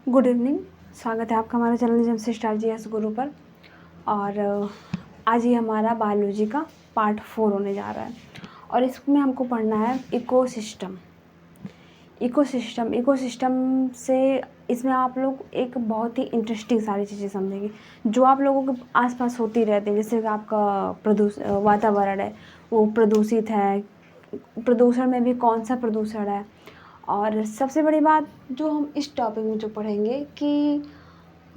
Good evening. स्वागत है आपका हमारे चैनल जेम से स्टार जी एस गुरु पर। और आज ये हमारा बायोलॉजी का पार्ट 4 होने जा रहा है और इसमें हमको पढ़ना है इकोसिस्टम। इकोसिस्टम से इसमें आप लोग एक बहुत ही इंटरेस्टिंग सारी चीज़ें समझेंगे जो आप लोगों के आसपास होती रहती हैं। जैसे कि आपका वातावरण है वो प्रदूषित है, प्रदूषण में भी कौन सा प्रदूषण है। और सबसे बड़ी बात जो हम इस टॉपिक में जो पढ़ेंगे कि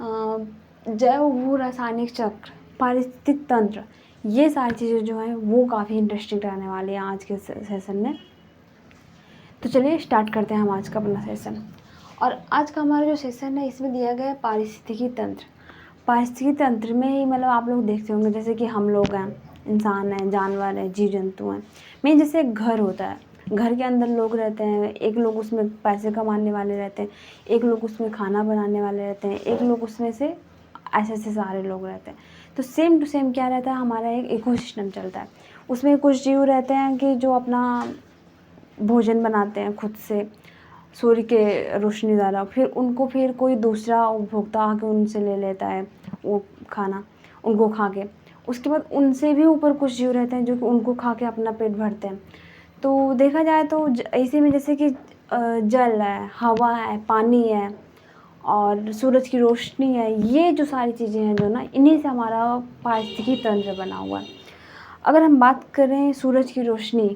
जैव भू रासायनिक चक्र, पारिस्थितिक तंत्र, ये सारी चीज़ें जो हैं वो काफ़ी इंटरेस्टिंग रहने वाली हैं आज के सेशन में। तो चलिए स्टार्ट करते हैं हम आज का अपना सेशन। और आज का हमारा जो सेशन है इसमें दिया गया है पारिस्थितिकी तंत्र। पारिस्थितिकी तंत्र में ही मतलब आप लोग देखते होंगे जैसे कि हम लोग हैं, इंसान हैं, जानवर हैं, जीव जंतु हैं। मेन जैसे एक घर होता है, घर के अंदर लोग रहते हैं, एक लोग उसमें पैसे कमाने वाले रहते हैं, एक लोग उसमें खाना बनाने वाले रहते हैं, एक लोग उसमें से ऐसे ऐसे सारे लोग रहते हैं। तो सेम टू सेम क्या रहता है, हमारा एक इकोसिस्टम चलता है। उसमें कुछ जीव रहते हैं कि जो अपना भोजन बनाते हैं खुद से सूर्य के रोशनी द्वारा, फिर कोई दूसरा उपभोक्ता आके उनसे ले लेता है वो खाना, उनको खा के। उसके बाद उनसे भी ऊपर कुछ जीव रहते हैं जो कि उनको खा के अपना पेट भरते हैं। तो देखा जाए तो ऐसे में जैसे कि जल है, हवा है, पानी है और सूरज की रोशनी है, ये जो सारी चीज़ें हैं जो ना, इन्हीं से हमारा पारिस्थितिकी तंत्र बना हुआ है। अगर हम बात करें सूरज की रोशनी,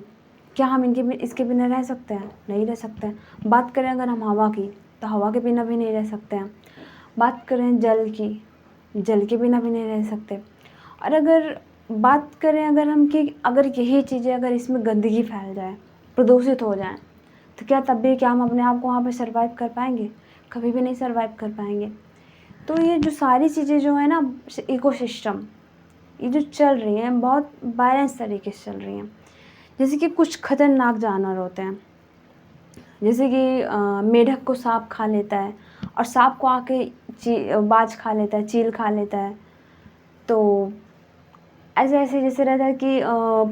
क्या हम इसके बिना रह सकते हैं? नहीं रह सकते हैं। बात करें अगर हम हवा की, तो हवा के बिना भी नहीं रह सकते हैं। बात करें जल की, जल के बिना भी नहीं रह सकते। और अगर बात करें अगर हम कि अगर यही चीज़ें अगर इसमें गंदगी फैल जाए, प्रदूषित हो जाए, तो क्या हम अपने आप को वहाँ पे सर्वाइव कर पाएंगे? कभी भी नहीं सर्वाइव कर पाएंगे। तो ये जो सारी चीज़ें जो है ना, इकोसिस्टम ये जो चल रही हैं बहुत बैलेंस तरीके से चल रही हैं। जैसे कि कुछ खतरनाक जानवर होते हैं, जैसे कि मेढक को सांप खा लेता है और सांप को आके बाज खा लेता है, चील खा लेता है। तो ऐसे ऐसे जैसे रहता है कि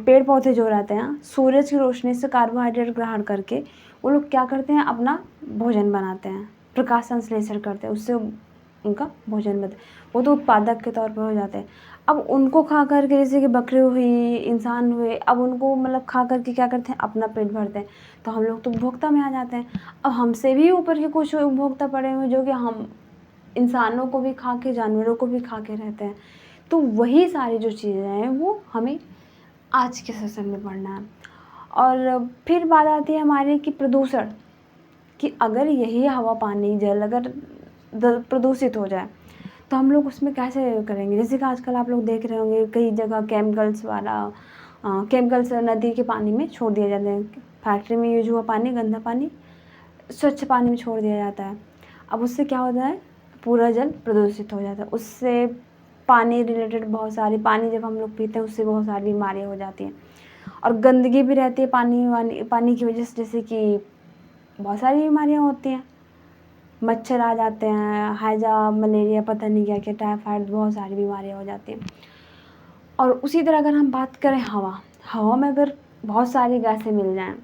पेड़ पौधे जो रहते हैं सूरज की रोशनी से कार्बोहाइड्रेट ग्रहण करके वो लोग क्या करते हैं, अपना भोजन बनाते हैं, प्रकाश संश्लेषण करते हैं, उससे उनका भोजन बनता है। वो तो उत्पादक के तौर पर हो जाते हैं। अब उनको खा करके जैसे कि बकरी हुई, इंसान हुए, अब उनको मतलब खा करके क्या करते हैं, अपना पेट भरते हैं। तो हम लोग तो उपभोक्ता में आ जाते हैं। अब हमसे भी ऊपर के कुछ उपभोक्ता पड़े हुए जो कि हम इंसानों को भी खा के, जानवरों को भी खा के रहते हैं। तो वही सारी जो चीज़ें हैं वो हमें आज के सेशन में पढ़ना है। और फिर बात आती है हमारे कि प्रदूषण, कि अगर यही हवा, पानी, जल अगर प्रदूषित हो जाए तो हम लोग उसमें कैसे करेंगे। जैसे कि आजकल आप लोग देख रहे होंगे कई जगह केमिकल्स नदी के पानी में छोड़ दिया जाते हैं। फैक्ट्री में यूज हुआ पानी, गंदा पानी स्वच्छ पानी में छोड़ दिया जाता है। अब उससे क्या होता है, पूरा जल प्रदूषित हो जाता है। उससे पानी रिलेटेड बहुत सारी, पानी जब हम लोग पीते हैं उससे बहुत सारी बीमारियाँ हो जाती हैं। और गंदगी भी रहती है पानी की वजह से, जैसे कि बहुत सारी बीमारियाँ होती हैं। मच्छर आ जाते हैं, हैजा, मलेरिया, पता नहीं क्या क्या, टाइफाइड, बहुत सारी बीमारियाँ हो जाती हैं। और उसी तरह अगर हम बात करें हवा में अगर बहुत सारी गैसें मिल जाएँ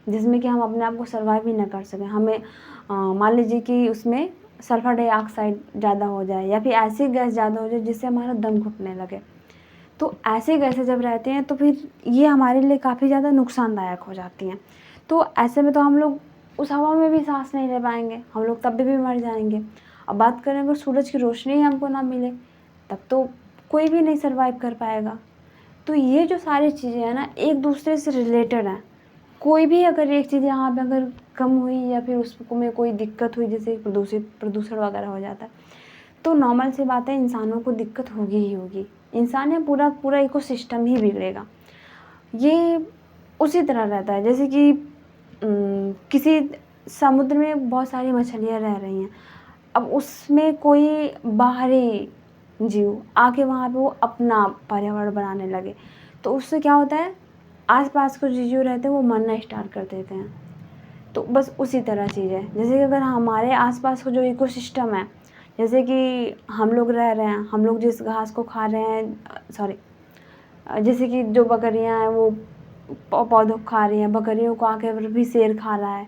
जिसमें कि हम अपने आप को सर्वाइव ही ना कर सकें, हमें मान लीजिए कि उसमें सल्फर डाइऑक्साइड ज़्यादा हो जाए या फिर ऐसी गैस ज़्यादा हो जाए जिससे हमारा दम घुटने लगे, तो ऐसी गैसें जब रहती हैं तो फिर ये हमारे लिए काफ़ी ज़्यादा नुकसानदायक हो जाती हैं। तो ऐसे में तो हम लोग उस हवा में भी सांस नहीं ले पाएंगे, हम लोग तब भी मर जाएंगे। अब बात करें अगर सूरज की रोशनी हमको ना मिले तब तो कोई भी नहीं सर्वाइव कर पाएगा। तो ये जो सारी चीज़ें हैं ना एक दूसरे से रिलेटेड हैं। कोई भी अगर एक चीज़ यहाँ पे अगर कम हुई या फिर उसमें कोई दिक्कत हुई, जैसे प्रदूषण वगैरह हो जाता है, तो नॉर्मल सी बात है, इंसानों को दिक्कत होगी ही होगी। इंसान या पूरा इकोसिस्टम ही बिगड़ेगा। ये उसी तरह रहता है जैसे कि किसी समुद्र में बहुत सारी मछलियाँ रह रही हैं। अब उसमें कोई बाहरी जीव आके वहाँ पे वो अपना पर्यावरण बनाने लगे, तो उससे क्या होता है, आसपास के जो जीव रहते हैं वो मरना स्टार्ट कर देते हैं। तो बस उसी तरह चीज़ है, जैसे कि अगर हमारे आसपास का जो इकोसिस्टम है, जैसे कि हम लोग रह रहे हैं, हम लोग जिस घास को खा रहे हैं, जैसे कि जो बकरियां हैं वो पौधों को खा रही हैं, बकरियों को आके भी शेर खा रहा है।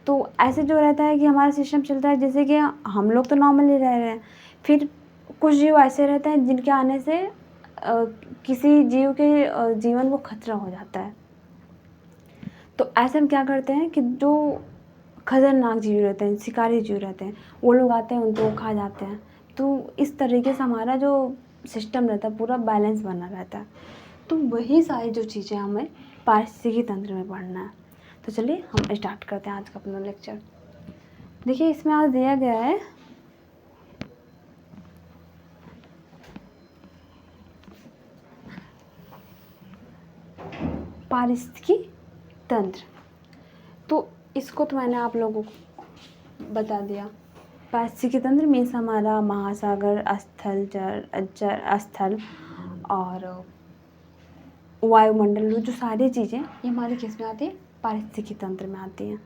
तो ऐसे जो रहता है कि हमारा सिस्टम चलता है, जैसे कि हम लोग तो नॉर्मली रह रहे हैं, फिर कुछ जीव ऐसे रहते हैं जिनके आने से किसी जीव के जीवन को खतरा हो जाता है। तो ऐसे हम क्या करते हैं कि जो खतरनाक जीव रहते हैं, शिकारी जीव रहते हैं, वो लोग आते हैं, उनको खा जाते हैं। तो इस तरीके से हमारा जो सिस्टम रहता है पूरा बैलेंस बना रहता है। तो वही सारी जो चीज़ें हमें पारिस्थितिकी तंत्र में पढ़ना है। तो चलिए हम स्टार्ट करते हैं आज का अपना लेक्चर। देखिए इसमें आज दिया गया है पारिस्थितिकी तंत्र। तो इसको तो मैंने आप लोगों को बता दिया। पारिस्थितिकी तंत्र मीन्स हमारा महासागर, स्थल, स्थल और वायुमंडल, जो सारी चीज़ें ये हमारी किस में आती है, पारिस्थितिकी तंत्र में आती हैं।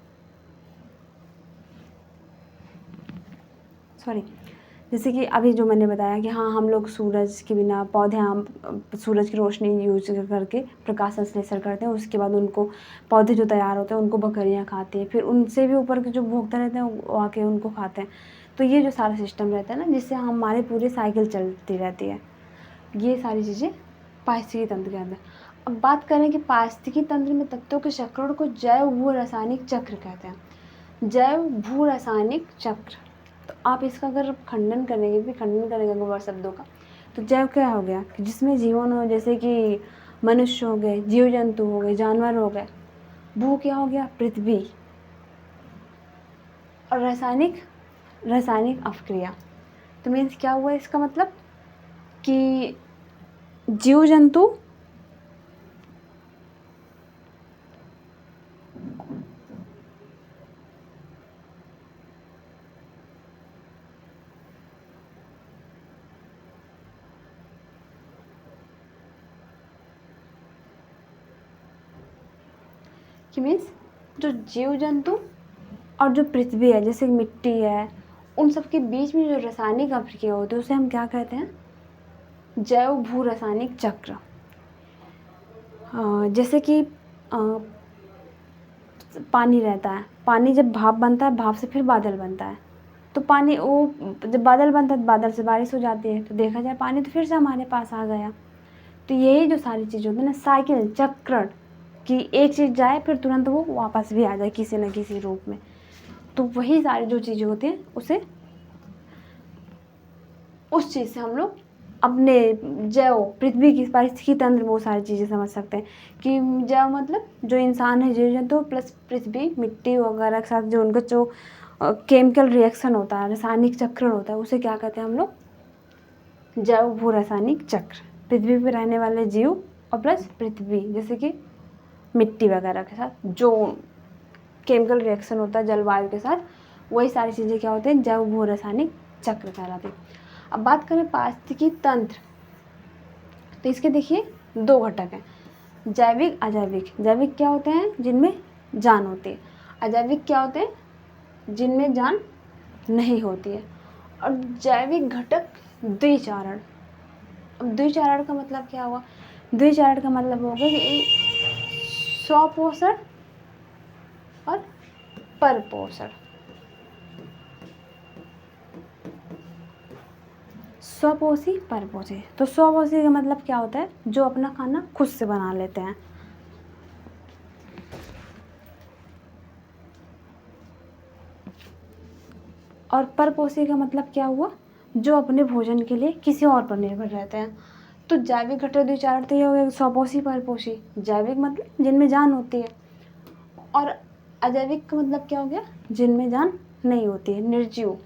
सॉरी, जैसे कि अभी जो मैंने बताया कि हाँ हम लोग सूरज के बिना पौधे, हम सूरज की रोशनी यूज करके प्रकाश संश्लेषण करते हैं, उसके बाद उनको पौधे जो तैयार होते हैं उनको बकरियाँ खाती हैं, फिर उनसे भी ऊपर के जो भोक्ता रहते हैं वो आके उनको खाते हैं। तो ये जो सारा सिस्टम रहता है ना, जिससे हमारे पूरी साइकिल चलती रहती है, ये सारी चीज़ें पारिस्थितिकी तंत्र के अंदर। अब बात करें कि पारिस्थितिकी तंत्र में तत्वों के चक्रण को जैव भू रासायनिक चक्र कहते हैं। जैव भू रासायनिक चक्र, तो आप इसका अगर खंडन करेंगे वर्ड शब्दों का, तो जैव क्या हो गया कि जिसमें जीवन हो, जैसे कि मनुष्य हो गए, जीव जंतु हो गए, जानवर हो गए। भू क्या हो गया, पृथ्वी। और रासायनिक अपक्रिया, तो मीन्स क्या हुआ इसका मतलब कि जीव जंतु कि मीन्स जो जीव जंतु और जो पृथ्वी है, जैसे मिट्टी है, उन सब के बीच में जो रासायनिक अपक्रिया होती है उसे हम क्या कहते हैं, जैव भू रासायनिक चक्र। जैसे कि पानी रहता है, पानी जब भाप बनता है, भाप से फिर बादल बनता है, तो पानी वो जब बादल बनता है तो बादल से बारिश हो जाती है, तो देखा जाए पानी तो फिर से हमारे पास आ गया। तो यही जो सारी चीज़ होती है ना, साइकिल, चक्रण, कि एक चीज़ जाए फिर तुरंत वो वापस भी आ जाए किसी न किसी रूप में। तो वही सारी जो चीज़ें होती हैं उसे, उस चीज़ से हम लोग अपने जैव, पृथ्वी की पारिस्थितिकी तंत्र में वो सारी चीज़ें समझ सकते हैं कि जैव मतलब जो इंसान है, जीव जंतु प्लस पृथ्वी, मिट्टी वगैरह के साथ जो उनका जो केमिकल रिएक्शन होता है, रासायनिक चक्रण होता है, उसे क्या कहते हैं हम लोग, जैव भू रासायनिक चक्र। पृथ्वी पर रहने वाले जीव और प्लस पृथ्वी, जैसे कि मिट्टी वगैरह के साथ जो केमिकल रिएक्शन होता है जलवायु के साथ, वही सारी चीज़ें क्या होते हैं, जैव भू रासायनिक चक्र कहलाते हैं। अब बात करें पारिस्थितिकी तंत्र, तो इसके देखिए दो घटक हैं, जैविक, अजैविक। जैविक क्या होते हैं, जिनमें जान होती है। अजैविक क्या होते हैं, जिनमें जान नहीं होती है। और जैविक घटक द्विचारण। अब द्विचारण का मतलब क्या हुआ, द्विचारण का मतलब होगा कि स्वपोषण और परपोषण। स्वपोषी, परपोषी। तो स्वपोषी का मतलब क्या होता है, जो अपना खाना खुद से बना लेते हैं। और परपोषी का मतलब क्या हुआ, जो अपने भोजन के लिए किसी और पर निर्भर रहते हैं। तो जैविक घटक द्विचारण तो ये हो गया स्वपोषी, परपोषी। जैविक मतलब जिनमें जान होती है, और अजैविक का मतलब क्या हो गया, जिनमें जान नहीं होती है, निर्जीव।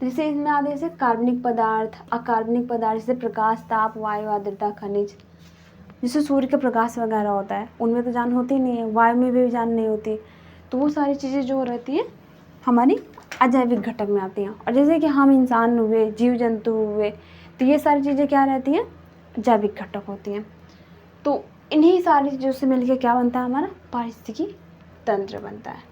जैसे इसमें आते जैसे कार्बनिक पदार्थ, अकार्बनिक पदार्थ, जैसे प्रकाश, ताप, वायु, आर्द्रता, खनिज। जैसे सूर्य का प्रकाश वगैरह होता है, उनमें तो जान होती नहीं है, वायु में भी जान नहीं होती। तो वो सारी चीज़ें जो रहती है हमारी अजैविक घटक में आती हैं। और जैसे कि हम इंसान हुए, जीव जंतु हुए, तो ये सारी चीज़ें क्या रहती हैं, जैविक घटक होती हैं। तो इन्हीं सारी चीज़ों से मिलकर क्या बनता है, हमारा पारिस्थितिकी तंत्र बनता है।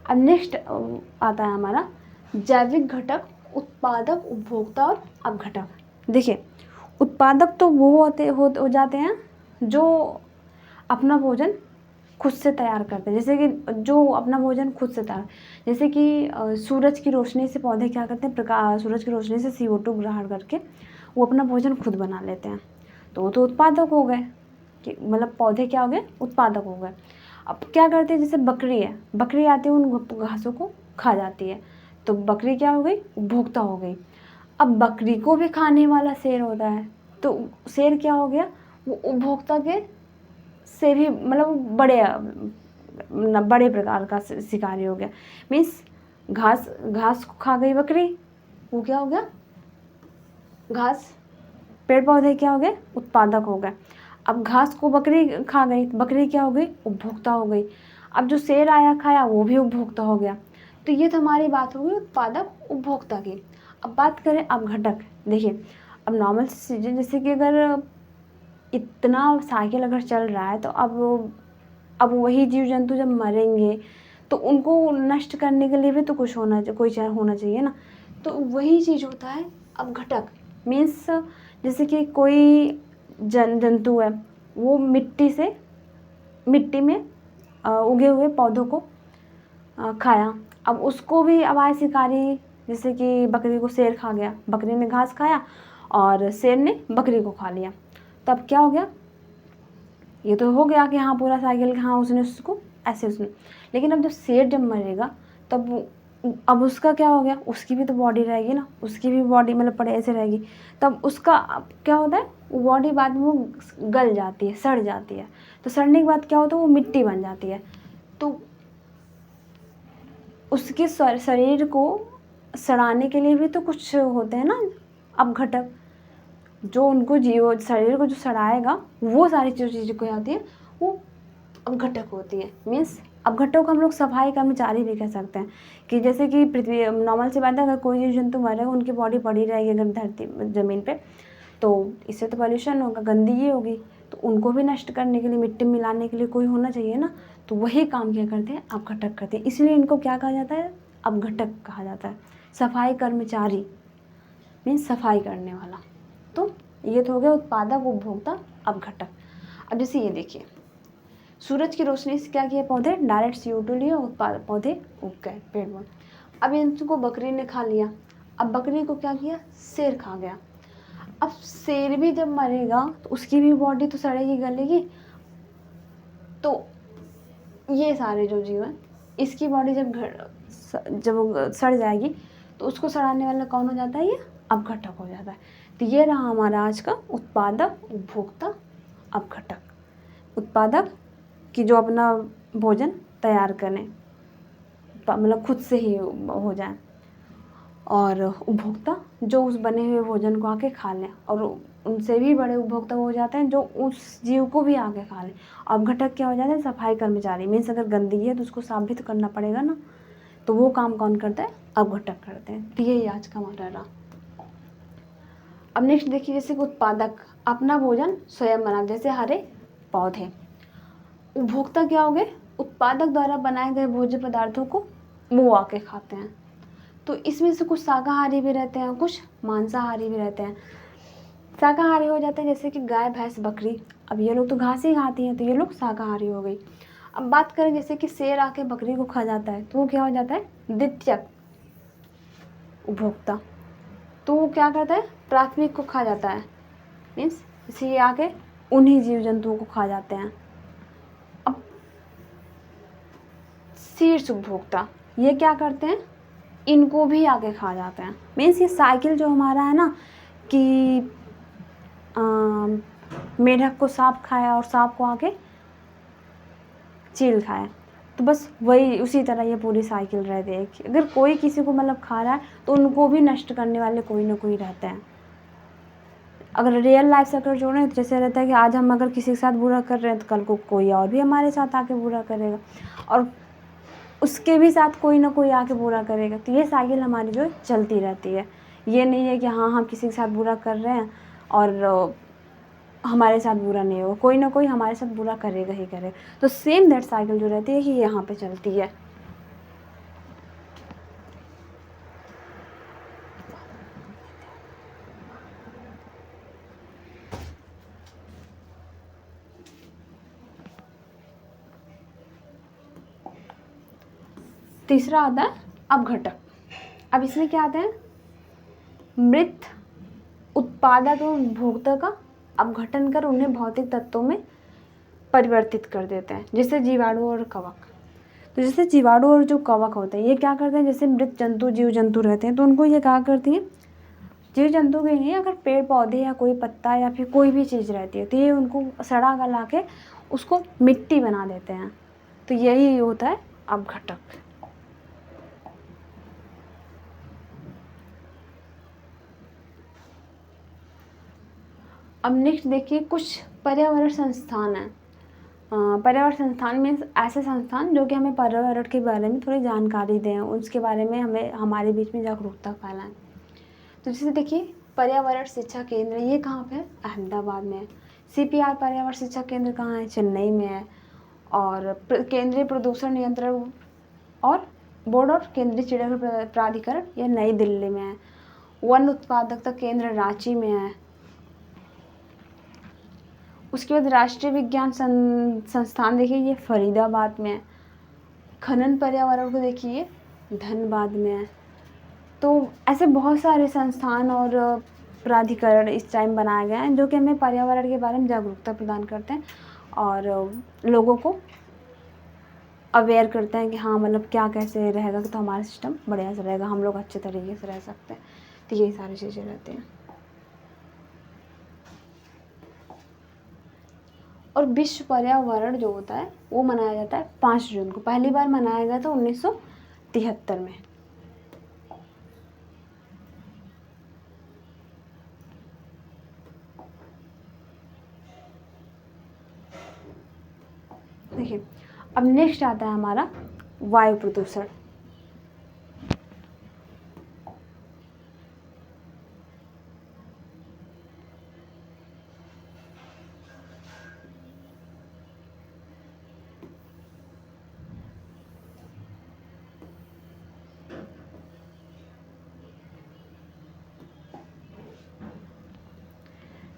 अब नेक्स्ट आता है हमारा जैविक घटक, उत्पादक, उपभोक्ता और अपघटक। देखिए उत्पादक तो वो हो जाते हैं जो अपना भोजन खुद से तैयार करते हैं, जैसे कि जो अपना भोजन खुद से तैयार, जैसे कि सूरज की रोशनी से पौधे क्या करते हैं, सूरज की रोशनी से CO2 ग्रहण करके वो अपना भोजन खुद बना लेते हैं। तो वो तो उत्पादक हो गए, कि मतलब पौधे क्या हो गए, उत्पादक हो गए। अब क्या करते हैं, जैसे बकरी है, बकरी आती है उन घासों को खा जाती है, तो बकरी क्या हो गई, उपभोक्ता हो गई। अब बकरी को भी खाने वाला शेर होता है, तो शेर क्या हो गया, वो उपभोक्ता के से भी मतलब बड़े प्रकार का शिकारी हो गया। मीन्स घास घास को खा गई बकरी, वो क्या हो गया, घास, पेड़ पौधे क्या हो गए, उत्पादक हो गए। अब घास को बकरी खा गई, बकरी क्या हो गई, उपभोक्ता हो गई। अब जो शेर आया खाया वो भी उपभोक्ता हो गया। तो ये तो हमारी बात हो गई उत्पादक उपभोक्ता की। अब बात करें अपघटक, देखिए अब नॉर्मल चीज़ें, जैसे कि अगर इतना साइकिल अगर चल रहा है, तो अब वही जीव जंतु जब मरेंगे तो उनको नष्ट करने के लिए भी तो कुछ होना चाहिए ना। तो वही चीज़ होता है अपघटक। मीन्स जैसे कि कोई जंतु है, वो मिट्टी में उगे हुए पौधों को खाया। अब उसको भी अब आए शिकारी, जैसे कि बकरी को शेर खा गया, बकरी ने घास खाया और शेर ने बकरी को खा लिया। तब क्या हो गया, ये तो हो गया कि हाँ पूरा साइकिल, हाँ उसने उसको ऐसे उसने, लेकिन अब जब शेर जब मरेगा तब अब उसका क्या हो गया, उसकी भी तो बॉडी रहेगी ना, उसकी भी बॉडी मतलब पड़े ऐसे रहेगी। तब उसका अब क्या होता है, वो बॉडी बाद में वो गल जाती है, सड़ जाती है। तो सड़ने के बाद क्या होता है, वो मिट्टी बन जाती है। तो उसके शरीर को सड़ाने के लिए भी तो कुछ होते हैं ना अपघटक, जो उनको शरीर को जो सड़ाएगा, वो सारी चीज़ें को आती है, वो अपघटक होती है। मीन्स अपघटक को हम लोग सफाई कर्मचारी भी कह सकते हैं। कि जैसे कि पृथ्वी, नॉर्मल सी बात है, अगर कोई जीव जंतु मरेगा, उनकी बॉडी पड़ी रहेगी अगर धरती ज़मीन पे, तो इससे तो पॉल्यूशन होगा, गंदगी होगी। तो उनको भी नष्ट करने के लिए, मिट्टी मिलाने के लिए कोई होना चाहिए ना। तो वही काम क्या करते हैं, अपघटक करते हैं। इसलिए इनको क्या कहा जाता है, अपघटक कहा जाता है। सफाई कर्मचारी मीन्स सफाई करने वाला। तो ये तो हो गया उत्पादक, उपभोक्ता, अपघटक। अब जैसे ये देखिए, सूरज की रोशनी से क्या किया, पौधे डायरेक्ट CO2 लिए, उत्पाद पौधे उग गए, पेड़ बन। अब इनको बकरी ने खा लिया। अब बकरी को क्या किया, शेर खा गया। अब शेर भी जब मरेगा तो उसकी भी बॉडी तो सड़ेगी, गलेगी। तो ये सारे जो जीव हैं, इसकी बॉडी जब सड़ जाएगी, तो उसको सड़ाने वाला कौन हो जाता है, ये अपघटक हो जाता है। तो ये रहा हमारा आज का उत्पादक, उपभोक्ता, अपघटक। उत्पादक कि जो अपना भोजन तैयार करें, मतलब खुद से ही हो जाए, और उपभोक्ता जो उस बने हुए भोजन को आके खा लें, और उनसे भी बड़े उपभोक्ता हो जाते हैं जो उस जीव को भी आके खा लें। अपघटक क्या हो जाता है, सफाई कर्मचारी। मीन्स अगर गंदगी है तो उसको साफ भी तो करना पड़ेगा ना, तो वो काम कौन करता है, अपघटक करते हैं। तो यही आज का हमारा रहा। अब नेक्स्ट देखिए, जैसे कि उत्पादक अपना भोजन स्वयं बना, जैसे हरे पौधे। उपभोक्ता क्या हो गए, उत्पादक द्वारा बनाए गए भोज्य पदार्थों को वो आके खाते हैं। तो इसमें से कुछ शाकाहारी भी रहते हैं, कुछ मांसाहारी भी रहते हैं। शाकाहारी हो जाते हैं जैसे कि गाय, भैंस, बकरी। अब ये लोग तो घास ही खाती हैं, तो ये लोग शाकाहारी हो गई। अब बात करें जैसे कि शेर आके बकरी को खा जाता है, तो वो क्या हो जाता है, द्वितीयक उपभोक्ता। तो वो क्या करता है, प्राथमिक को खा जाता है। मीन्स इसे ये आके उन्हीं जीव जंतुओं को खा जाते हैं। अब शीर्ष उपभोक्ता ये क्या करते हैं, इनको भी आगे खा जाते हैं। मीन्स ये साइकिल जो हमारा है ना, कि मेढक को सांप खाया और सांप को आके चील खाया, तो बस वही उसी तरह ये पूरी साइकिल रहती है। अगर कोई किसी को मतलब खा रहा है तो उनको भी नष्ट करने वाले कोई ना कोई रहते हैं। अगर रियल लाइफ से अगर जोड़ें तो जैसे रहता है कि आज हम अगर किसी के साथ बुरा कर रहे हैं तो कल को कोई और भी हमारे साथ आके बुरा करेगा, और उसके भी साथ कोई ना कोई आके बुरा करेगा। तो ये साइकिल हमारी जो चलती रहती है। ये नहीं है कि हाँ हम किसी के साथ बुरा कर रहे हैं और हमारे साथ बुरा नहीं होगा, कोई ना कोई हमारे साथ बुरा करेगा ही करेगा। तो सेम दैट साइकिल जो रहती है कि यहाँ पे चलती है। तीसरा आता है अपघटक। अब इसमें क्या आते हैं, मृत उत्पादक और उपभोक्ता का अपघटन कर उन्हें भौतिक तत्वों में परिवर्तित कर देते हैं, जैसे जीवाणु और कवक। तो जैसे जीवाणु और जो कवक होते हैं ये क्या करते हैं, जैसे मृत जंतु जीव जंतु रहते हैं तो उनको ये क्या करती है, जीव जंतु के नहीं, अगर पेड़ पौधे या कोई पत्ता या फिर कोई भी चीज़ रहती है तो ये उनको सड़ा गला के उसको मिट्टी बना देते हैं। तो यही होता है अपघटक। अब नेक्स्ट देखिए, कुछ पर्यावरण संस्थान हैं। पर्यावरण संस्थान मीन्स ऐसे संस्थान जो कि हमें पर्यावरण के बारे में थोड़ी जानकारी दें, उसके बारे में हमें हमारे बीच में जागरूकता फैलाएं। तो जैसे देखिए, पर्यावरण शिक्षा केंद्र ये कहाँ पे है, अहमदाबाद में है। CPR पर्यावरण शिक्षा केंद्र कहाँ है, चेन्नई में है। और केंद्रीय प्रदूषण नियंत्रण और बोर्ड और केंद्रीय चिड़ियाघर प्राधिकरण ये नई दिल्ली में है। वन उत्पादकता केंद्र रांची में है। उसके बाद राष्ट्रीय विज्ञान संस्थान देखिए ये फरीदाबाद में है। खनन पर्यावरण को देखिए धनबाद में है। तो ऐसे बहुत सारे संस्थान और प्राधिकरण इस टाइम बनाए गए हैं जो कि हमें पर्यावरण के बारे में जागरूकता प्रदान करते हैं और लोगों को अवेयर करते हैं कि हाँ मतलब क्या कैसे रहेगा तो हमारा सिस्टम बढ़िया से रहेगा, हम लोग अच्छे तरीके से रह सकते हैं। तो यही सारी चीज़ें रहती हैं। और विश्व पर्यावरण जो होता है वो मनाया जाता है 5 जून को। पहली बार मनाया गया था 1973 में। देखिए, अब नेक्स्ट आता है हमारा वायु प्रदूषण।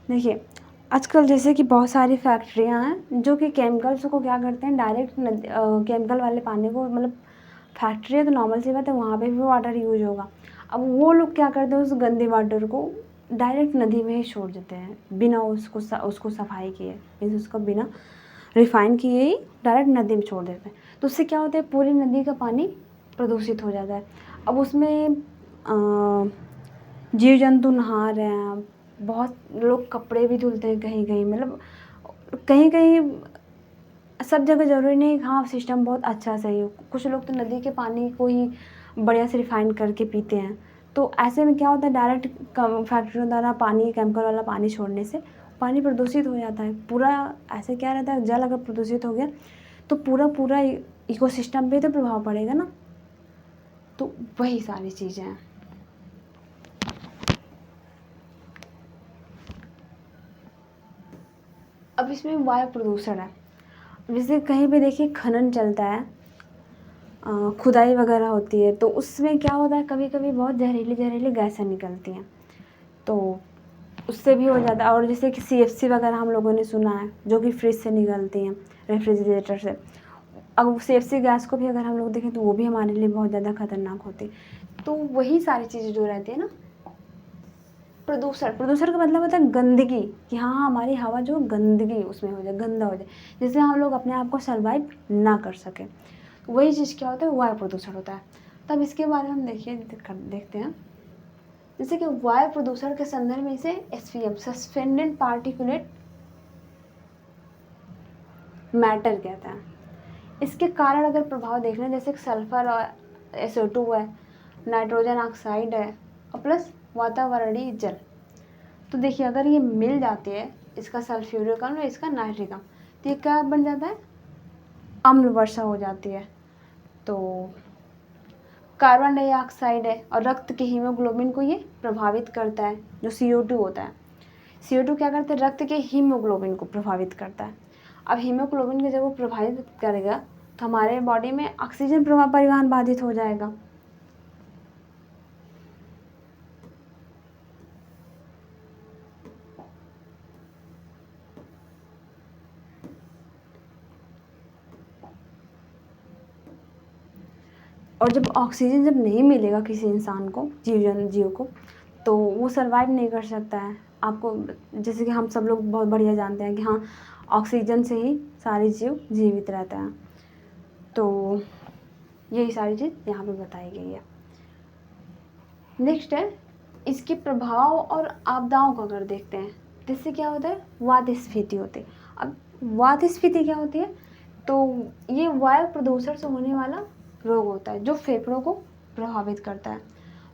देखिए, आजकल जैसे कि बहुत सारी फैक्ट्रियां हैं जो कि केमिकल्स को क्या करते हैं, डायरेक्ट केमिकल वाले पानी को, मतलब फैक्ट्री है तो नॉर्मल सी बात है वहाँ पे भी वाटर यूज होगा। अब वो लोग क्या करते हैं, उस गंदे वाटर को डायरेक्ट नदी में ही छोड़ देते हैं बिना उसको सफाई किए, मीन्स उसको बिना रिफाइन किए ही डायरेक्ट नदी में छोड़ देते हैं। तो उससे क्या होता है, पूरी नदी का पानी प्रदूषित हो जाता है। अब उसमें जीव जंतु नहा रहे हैं, बहुत लोग कपड़े भी धुलते हैं कहीं कहीं, मतलब कहीं कहीं सब जगह ज़रूरी नहीं हाँ सिस्टम बहुत अच्छा सही हो। कुछ लोग तो नदी के पानी को ही बढ़िया से रिफाइन करके पीते हैं। तो ऐसे में क्या होता है, डायरेक्ट फैक्ट्रियों द्वारा पानी केमिकल वाला पानी छोड़ने से पानी प्रदूषित हो जाता है पूरा। ऐसे क्या रहता है, जल अगर प्रदूषित हो गया तो पूरा पूरा इकोसिस्टम पे तो प्रभाव पड़ेगा ना। तो वही सारी चीज़ें हैं। अब इसमें वायु प्रदूषण है, जैसे कहीं पे देखिए खनन चलता है, खुदाई वगैरह होती है, तो उसमें क्या होता है कभी कभी बहुत जहरीली जहरीली गैसें निकलती हैं, तो उससे भी हो जाता है। और जैसे कि CFC वगैरह हम लोगों ने सुना है जो कि फ्रिज से निकलती हैं, रेफ्रिजरेटर से। अब CFC गैस को भी अगर हम लोग देखें तो वो भी हमारे लिए बहुत ज़्यादा खतरनाक होती है। तो वही सारी चीज़ें जो रहती है ना, प्रदूषण, प्रदूषण का मतलब होता है गंदगी, कि हाँ हमारी हवा जो गंदगी उसमें हो जाए, गंदा हो जाए, जिससे हम लोग अपने आप को सर्वाइव ना कर सकें। वही चीज़ क्या होता है, वायु प्रदूषण होता है। तब इसके बारे में हम देखते हैं। जैसे कि वायु प्रदूषण के संदर्भ में इसे SPM सस्पेंडेड पार्टिकुलेट मैटर कहते हैं। इसके कारण अगर प्रभाव देख लें, जैसे सल्फर और SO2 है, नाइट्रोजन ऑक्साइड है और प्लस वातावरणीय जल। तो देखिए अगर ये मिल जाती है, इसका सल्फ्यूरिक अम्ल और इसका नाइट्रिक अम्ल, तो ये क्या बन जाता है, अम्ल वर्षा हो जाती है। तो कार्बन डाइऑक्साइड है और रक्त के हीमोग्लोबिन को ये प्रभावित करता है। जो CO2 होता है, CO2 क्या करता है, रक्त के हीमोग्लोबिन को प्रभावित करता है। अब हीमोग्लोबिन को जब वो प्रभावित करेगा तो हमारे बॉडी में ऑक्सीजन परिवहन बाधित हो जाएगा। और जब ऑक्सीजन जब नहीं मिलेगा किसी इंसान को, जीव को, तो वो सर्वाइव नहीं कर सकता है। आपको जैसे कि हम सब लोग बहुत बढ़िया जानते हैं कि हाँ, ऑक्सीजन से ही सारे जीव जीवित रहते हैं। तो यही सारी चीज़ यहाँ पे बताई गई है। नेक्स्ट है इसके प्रभाव और आपदाओं को अगर देखते हैं, जिससे क्या होता है, वातस्फीति होती है। अब वातस्फीति क्या होती है, तो ये वायु प्रदूषण से होने वाला रोग होता है जो फेफड़ों को प्रभावित करता है।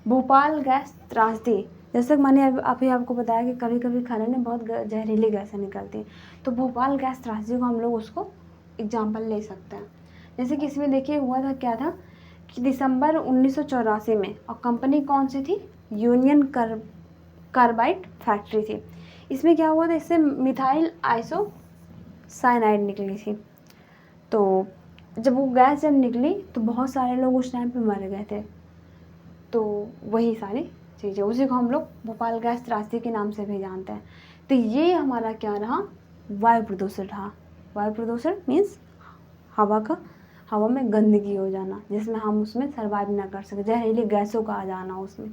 भोपाल गैस त्रासदी, जैसे मैंने अभी आपको बताया कि कभी कभी खाने में बहुत जहरीली गैसें निकलती हैं, तो भोपाल गैस त्रासदी को हम लोग उसको एग्जाम्पल ले सकते हैं। जैसे कि इसमें देखिए हुआ था क्या था कि दिसंबर 1984 में, और कंपनी कौन सी थी, यूनियन कार्बाइड फैक्ट्री थी। इसमें क्या हुआ था, इससे मिथाइल आइसोसाइनाइड निकली थी। तो जब वो गैस जब निकली तो बहुत सारे लोग उस टाइम पे मर गए थे। तो वही सारी चीज़ें, उसी को हम लोग भोपाल गैस त्रासदी के नाम से भी जानते हैं। तो ये हमारा क्या रहा, वायु प्रदूषण रहा। वायु प्रदूषण मीन्स हवा में गंदगी हो जाना, जिसमें हम उसमें सर्वाइव ना कर सके, जहरीली गैसों का आ जाना उसमें।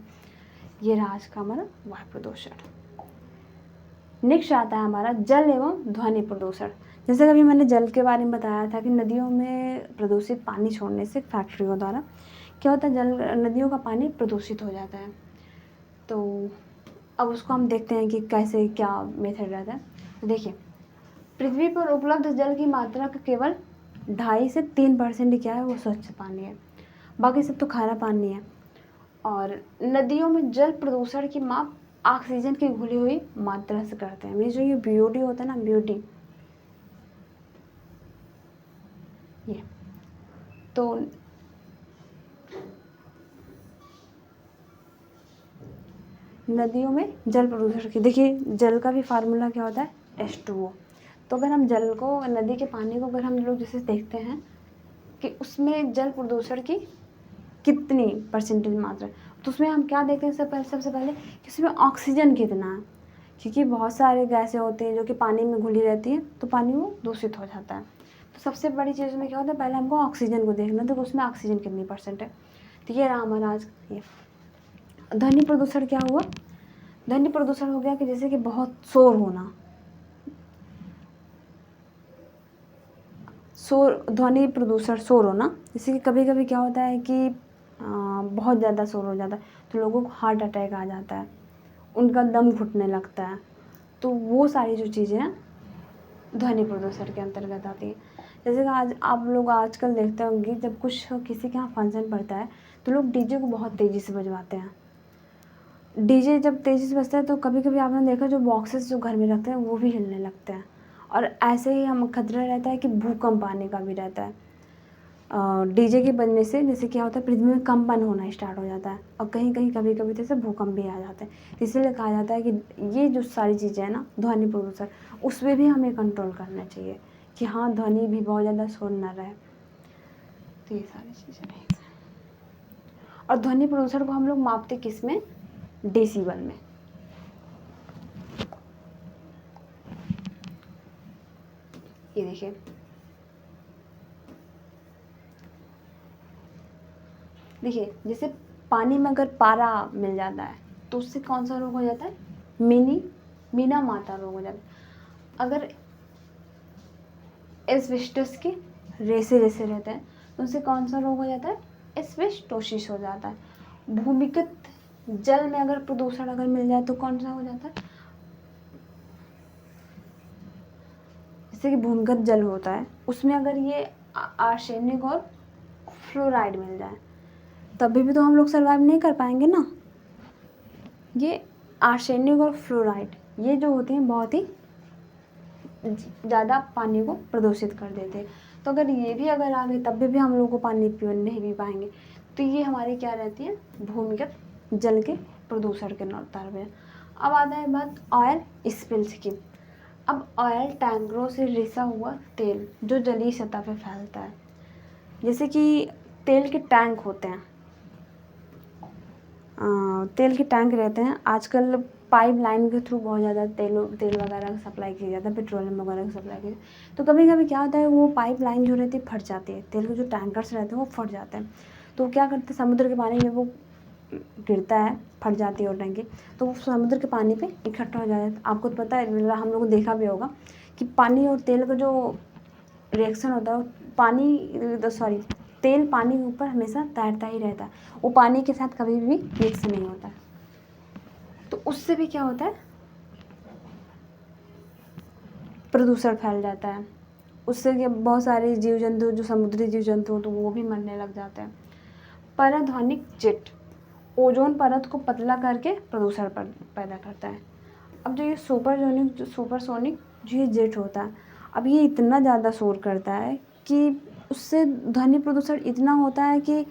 ये रहा आज का हमारा वायु प्रदूषण। नेक्स्ट आता है हमारा जल एवं ध्वनि प्रदूषण। जैसे कभी मैंने जल के बारे में बताया था कि नदियों में प्रदूषित पानी छोड़ने से फैक्ट्रियों द्वारा क्या होता है, नदियों का पानी प्रदूषित हो जाता है। तो अब उसको हम देखते हैं कि कैसे क्या मेथड रहता है। तो देखिए, पृथ्वी पर उपलब्ध जल की मात्रा का केवल 2.5 से 3% क्या है, वो स्वच्छ पानी है, बाकी सब तो खारा पानी है। और नदियों में जल प्रदूषण की माप ऑक्सीजन की घुली हुई मात्रा से करते हैं। मीन्स जो ये BOD होता है ना, BOD, ये तो नदियों में जल प्रदूषण की, देखिए जल का भी फार्मूला क्या होता है, H2O। तो अगर हम जल को, नदी के पानी को अगर हम लोग जैसे देखते हैं कि उसमें जल प्रदूषण की कितनी परसेंटेज मात्रा, तो उसमें हम क्या देखते हैं, सबसे पहले कि उसमें ऑक्सीजन कितना है, क्योंकि बहुत सारे गैसें होती हैं जो कि पानी में घुली रहती हैं, तो पानी वो दूषित हो जाता है। तो सबसे बड़ी चीज़ में क्या होता है, पहले हमको ऑक्सीजन को देखना, तो उसमें ऑक्सीजन कितनी परसेंट है। तो ये रहा हमारा आज ये। ध्वनि प्रदूषण क्या हुआ, ध्वनि प्रदूषण हो गया कि जैसे कि बहुत शोर होना, ध्वनि प्रदूषण शोर होना, जैसे कि कभी कभी क्या होता है कि बहुत ज़्यादा शोर हो जाता है तो लोगों को हार्ट अटैक आ जाता है, उनका दम घुटने लगता है। तो वो सारी जो चीज़ें हैं ध्वनि प्रदूषण के अंतर्गत आती है। जैसे कि आज आप लोग आजकल देखते होंगे, जब कुछ किसी के यहाँ फंक्शन पड़ता है तो लोग डीजे को बहुत तेज़ी से बजवाते हैं। डीजे जब तेज़ी से बजता है तो कभी कभी आपने देखा जो बॉक्सेस जो घर में रखते हैं वो भी हिलने लगते हैं। और ऐसे ही हम खतरा रहता है कि भूकंप आने का भी रहता है। डीजे के बजने से जैसे क्या होता है, पृथ्वी में कंपन होना स्टार्ट हो जाता है, और कहीं कहीं कभी कभी जैसे भूकंप भी आ जाता है। इसीलिए कहा जाता है कि ये जो सारी चीज़ें हैं ना, ध्वनि प्रदूषण, उसमें भी हमें कंट्रोल करना चाहिए कि हाँ, ध्वनि भी बहुत ज़्यादा शोर न रहे। तो ये सारी चीज़ें नहीं। और ध्वनि प्रदूषण को हम लोग मापते किस में, डेसिबल में। ये देखिए, जैसे पानी में अगर पारा मिल जाता है तो उससे कौन सा रोग हो जाता है, मीना माता रोग हो जाता है। अगर एस्बेस्टस के रेसे जैसे रहते हैं तो उससे कौन सा रोग हो जाता है, एस्बेस्टोसिस हो जाता है। भूमिगत जल में अगर प्रदूषण अगर मिल जाए तो कौन सा हो जाता है, जैसे कि भूमिगत जल होता है उसमें अगर ये आर्सेनिक और फ्लोराइड मिल जाए तभी भी तो हम लोग सर्वाइव नहीं कर पाएंगे ना। ये आर्सेनिक और फ्लोराइड ये जो होते हैं बहुत ही ज़्यादा पानी को प्रदूषित कर देते हैं। तो अगर ये भी अगर आ गए तब भी हम लोग को पानी नहीं पी पाएंगे। तो ये हमारी क्या रहती है, भूमिगत जल के प्रदूषण के तरफ है। अब आता है बात ऑयल स्पिल्स की। अब ऑयल टैंकरों से रिसा हुआ तेल जो जलीय सतह पे फैलता है, जैसे कि तेल के टैंक होते हैं, तेल के टैंक रहते हैं। आजकल पाइपलाइन के थ्रू बहुत ज़्यादा तेल वगैरह का सप्लाई किया जाता है, पेट्रोलियम वगैरह का सप्लाई किया। तो कभी कभी क्या होता है, वो पाइपलाइन जो रहती है फट जाती है, तेल के जो टैंकर्स रहते हैं वो फट जाते हैं। तो क्या करते हैं, समुद्र के पानी में वो गिरता है, फट जाती है वो टंकी, तो वो समुद्र के पानी पे इकट्ठा हो जाता है। आपको तो पता है, मतलब हम लोगों ने देखा भी होगा कि पानी और तेल का जो रिएक्शन होता है, पानी सॉरी तेल पानी के ऊपर हमेशा तैरता ही रहता है, वो पानी के साथ कभी भी मिक्स नहीं होता है। तो उससे भी क्या होता है, प्रदूषण फैल जाता है। उससे क्या, बहुत सारे जीव जंतु, जो समुद्री जीव जंतु हो, तो वो भी मरने लग जाते हैं। पराध्वनिक जेट ओजोन परत को पतला करके प्रदूषण पैदा करता है। अब जो ये सुपरसोनिक जो ये जेट होता है, अब ये इतना ज़्यादा शोर करता है कि उससे ध्वनि प्रदूषण इतना होता है कि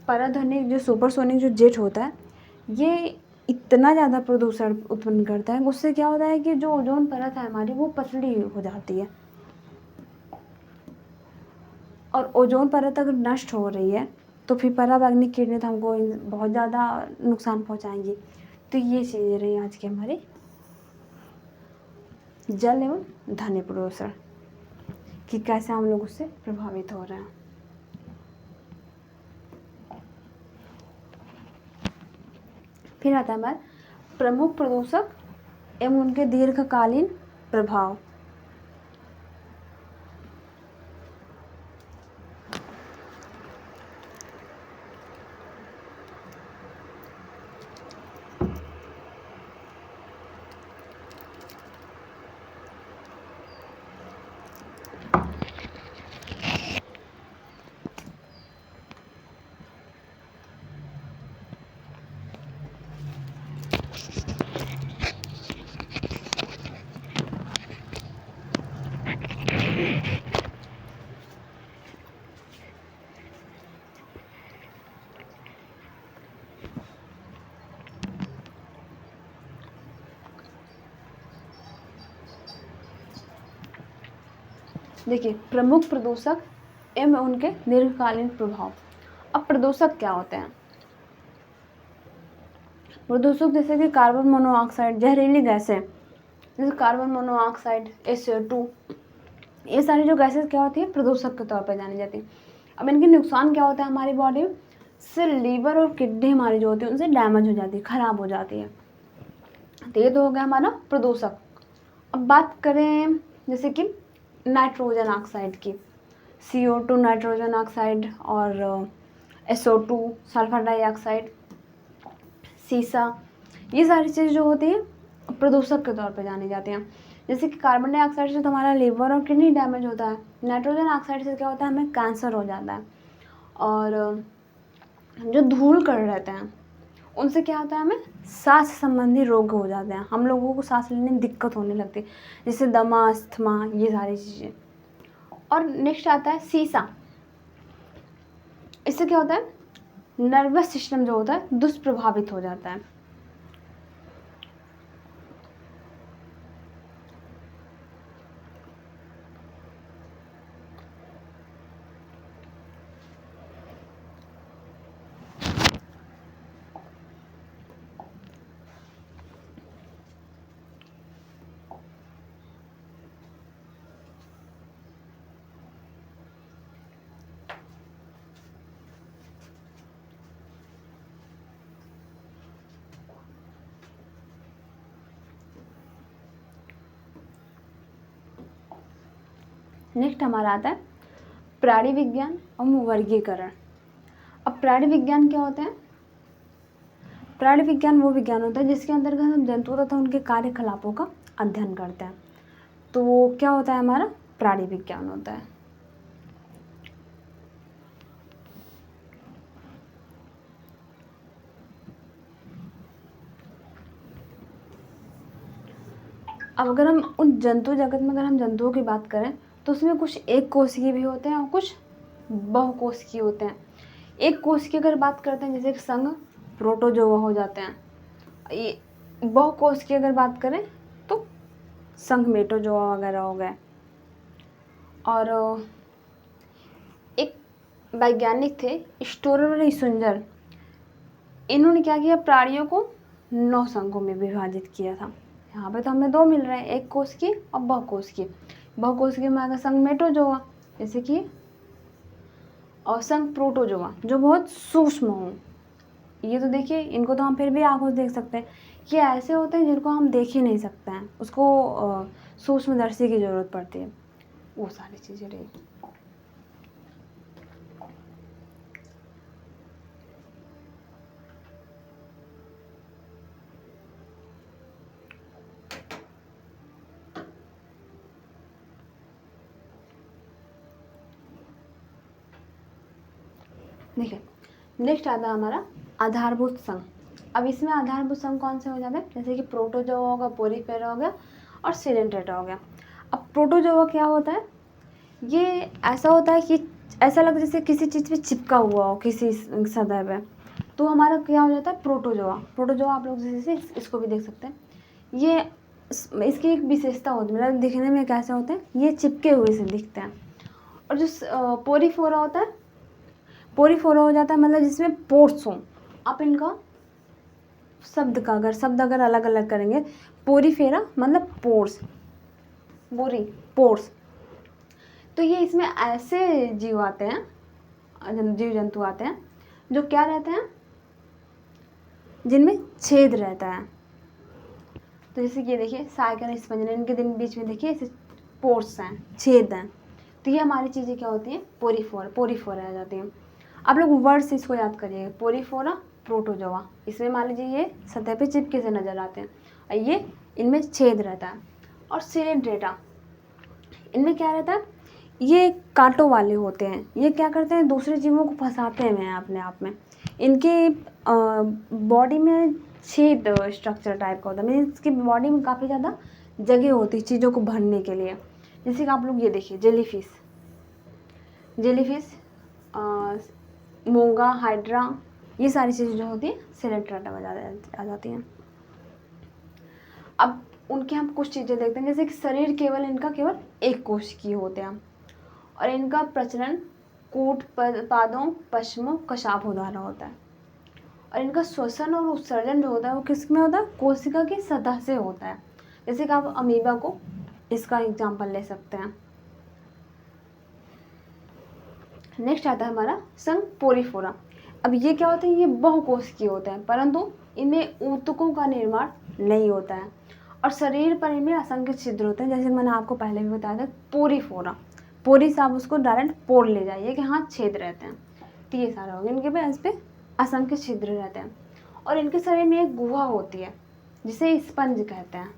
पराध्वनिक जो सुपरसोनिक जो जेट होता है, ये इतना ज़्यादा प्रदूषण उत्पन्न करता है। उससे क्या होता है कि जो ओजोन परत है हमारी, वो पतली हो जाती है, और ओजोन परत अगर नष्ट हो रही है तो फिर पराबैंगनी किरणें तो हमको बहुत ज़्यादा नुकसान पहुंचाएंगी। तो ये चीज़ें रही आज के हमारे जल एवं ध्वनि प्रदूषण कि कैसे हम लोग उससे प्रभावित हो रहे हैं। फिर आता है हमारा प्रमुख प्रदूषक एवं उनके दीर्घकालीन प्रभाव। देखिए, प्रमुख प्रदूषक एवं उनके दीर्घकालीन प्रभाव। अब प्रदूषक क्या होते हैं? प्रदूषक जैसे कि कार्बन मोनोऑक्साइड, जहरीली गैसें जैसे कार्बन मोनोऑक्साइड, SO2, ये सारी जो गैसेस क्या होती है, प्रदूषक के तौर पर जानी जाती है। अब इनके नुकसान क्या होता है हमारी बॉडी में? इससे लीवर और किडनी हमारी जो होती है उनसे डैमेज हो जाती है, खराब हो जाती है। तो ये तो हो गया हमारा प्रदूषक। अब बात करें जैसे कि नाइट्रोजन ऑक्साइड की, CO2 नाइट्रोजन ऑक्साइड, और SO2 सल्फर डाइऑक्साइड, सीसा, ये सारी चीज़ जो होती है प्रदूषक के तौर पे जानी जाती हैं। जैसे कि कार्बन डाइऑक्साइड से तो हमारा लीवर और किडनी डैमेज होता है, नाइट्रोजन ऑक्साइड से क्या होता है, हमें कैंसर हो जाता है, और जो धूल कण रहते हैं उनसे क्या होता है, हमें सांस संबंधी रोग हो जाते हैं, हम लोगों को सांस लेने में दिक्कत होने लगती है, जैसे दमा, अस्थमा, ये सारी चीज़ें। और नेक्स्ट आता है सीसा। इससे क्या होता है, नर्वस सिस्टम जो होता है दुष्प्रभावित हो जाता है। नेक्स्ट हमारा आता है प्राणी विज्ञान और वर्गीकरण। अब प्राणी विज्ञान क्या होते हैं? प्राणी विज्ञान वो विज्ञान होता है जिसके अंतर्गत हम जंतु तथा उनके कार्यकलापों का अध्ययन करते हैं। तो वो क्या होता है, हमारा प्राणी विज्ञान होता है। अब अगर हम उन जंतु जगत में अगर हम जंतुओं की बात करें तो उसमें कुछ एक कोशिकीय भी होते हैं और कुछ बहुकोशिकीय होते हैं। एक कोशिकीय अगर बात करते हैं जैसे संघ प्रोटोजोआ हो जाते हैं। ये बहुकोशिकीय अगर बात करें तो संघ मेटोजोआ वगैरह हो गए। और एक वैज्ञानिक थे स्टोरर और सुंजर, इन्होंने क्या किया, प्राणियों को 9 संघों में विभाजित किया था। यहाँ पे तो हमें दो मिल रहे हैं, एक कोशिकीय और बहुकोशिकीय। बहुकोशिकीय में आएगा संघ मेट्रोजोआ जैसे कि, और संघ प्रोटोजोआ जो बहुत सूक्ष्म हो। ये तो देखिए इनको तो हम फिर भी आंखों से देख सकते हैं, ये ऐसे होते हैं जिनको हम देख ही नहीं सकते हैं, उसको सूक्ष्मदर्शी की ज़रूरत पड़ती है। वो सारी चीज़ें रही। देखिए नेक्स्ट आता है हमारा आधारभूत संघ। अब इसमें आधारभूत संघ कौन से हो जाते हैं, जैसे कि प्रोटोजोआ होगा, पोरीफेरा हो गया और सिलेंट्रेटा हो गया। अब प्रोटोजोआ क्या होता है, ये ऐसा होता है कि ऐसा लगता है जैसे किसी चीज़ पे चिपका हुआ हो किसी सतह पे, तो हमारा क्या हो जाता है प्रोटोजोआ। प्रोटोजोआ आप लोग जैसे इसको भी देख सकते हैं, ये इसकी एक विशेषता होती है, मतलब दिखने में कैसे होते हैं, ये चिपके हुए से दिखते हैं। और जो पोरीफोरा होता है, पोरीफोरा हो जाता है मतलब जिसमें पोर्स हों। आप इनका शब्द अगर अलग अलग करेंगे, पोरीफेरा मतलब पोर्स, पोर्स, तो ये इसमें ऐसे जीव आते हैं, जीव जंतु आते हैं जो क्या रहते हैं, जिनमें छेद रहता है। तो जैसे कि ये देखिए साइकल स्पंजन, इनके दिन बीच में देखिए ऐसे पोर्स हैं, छेद हैं, तो ये हमारी चीज़ें क्या होती हैं, पोरीफोरा आ जाती हैं। आप लोग वर्ड से इसको याद करिए, पोरीफोरा, प्रोटोजोआ, इसमें मान लीजिए ये सतह पे चिपके से नजर आते हैं और ये इनमें छेद रहता है। और सिलेंट्रेटा, इनमें क्या रहता है, ये कांटों वाले होते हैं, ये क्या करते हैं दूसरे जीवों को फंसाते हैं अपने आप में। इनके बॉडी में छेद स्ट्रक्चर टाइप का होता है, मीन्स इसकी बॉडी में काफ़ी ज़्यादा जगह होती है चीज़ों को भरने के लिए। जैसे कि आप लोग ये देखिए जेलीफिश, मोंगा, हाइड्रा, ये सारी चीज़ें जो होती हैं सिलेंट्रेटा में आ जाती हैं। अब उनके हम कुछ चीज़ें देखते हैं, जैसे कि शरीर इनका केवल एक कोशिकीय होते हैं और इनका प्रचलन कूट पादों, पश्मों, कशाभों द्वारा होता है। और इनका श्वसन और उत्सर्जन जो होता है वो किस में होता है, कोशिका की सतह से होता है। जैसे कि आप अमीबा को इसका एग्जाम्पल ले सकते हैं। नेक्स्ट आता है हमारा संघ पोरीफोरा। अब ये क्या होते हैं, ये बहुकोशिकीय होते हैं, परंतु इनमें ऊतकों का निर्माण नहीं होता है और शरीर पर इनमें असंख्य छिद्र होते हैं। जैसे मैंने आपको पहले भी बताया था पोरीफोरा, पोरी से आप उसको डायरेक्ट पोर ले जाइए कि हाँ छेद रहते हैं, तो ये सारा हो गया। इनके पे इस पे असंख्य छिद्र रहते हैं और इनके शरीर में एक गुहा होती है जिसे स्पंज कहते हैं,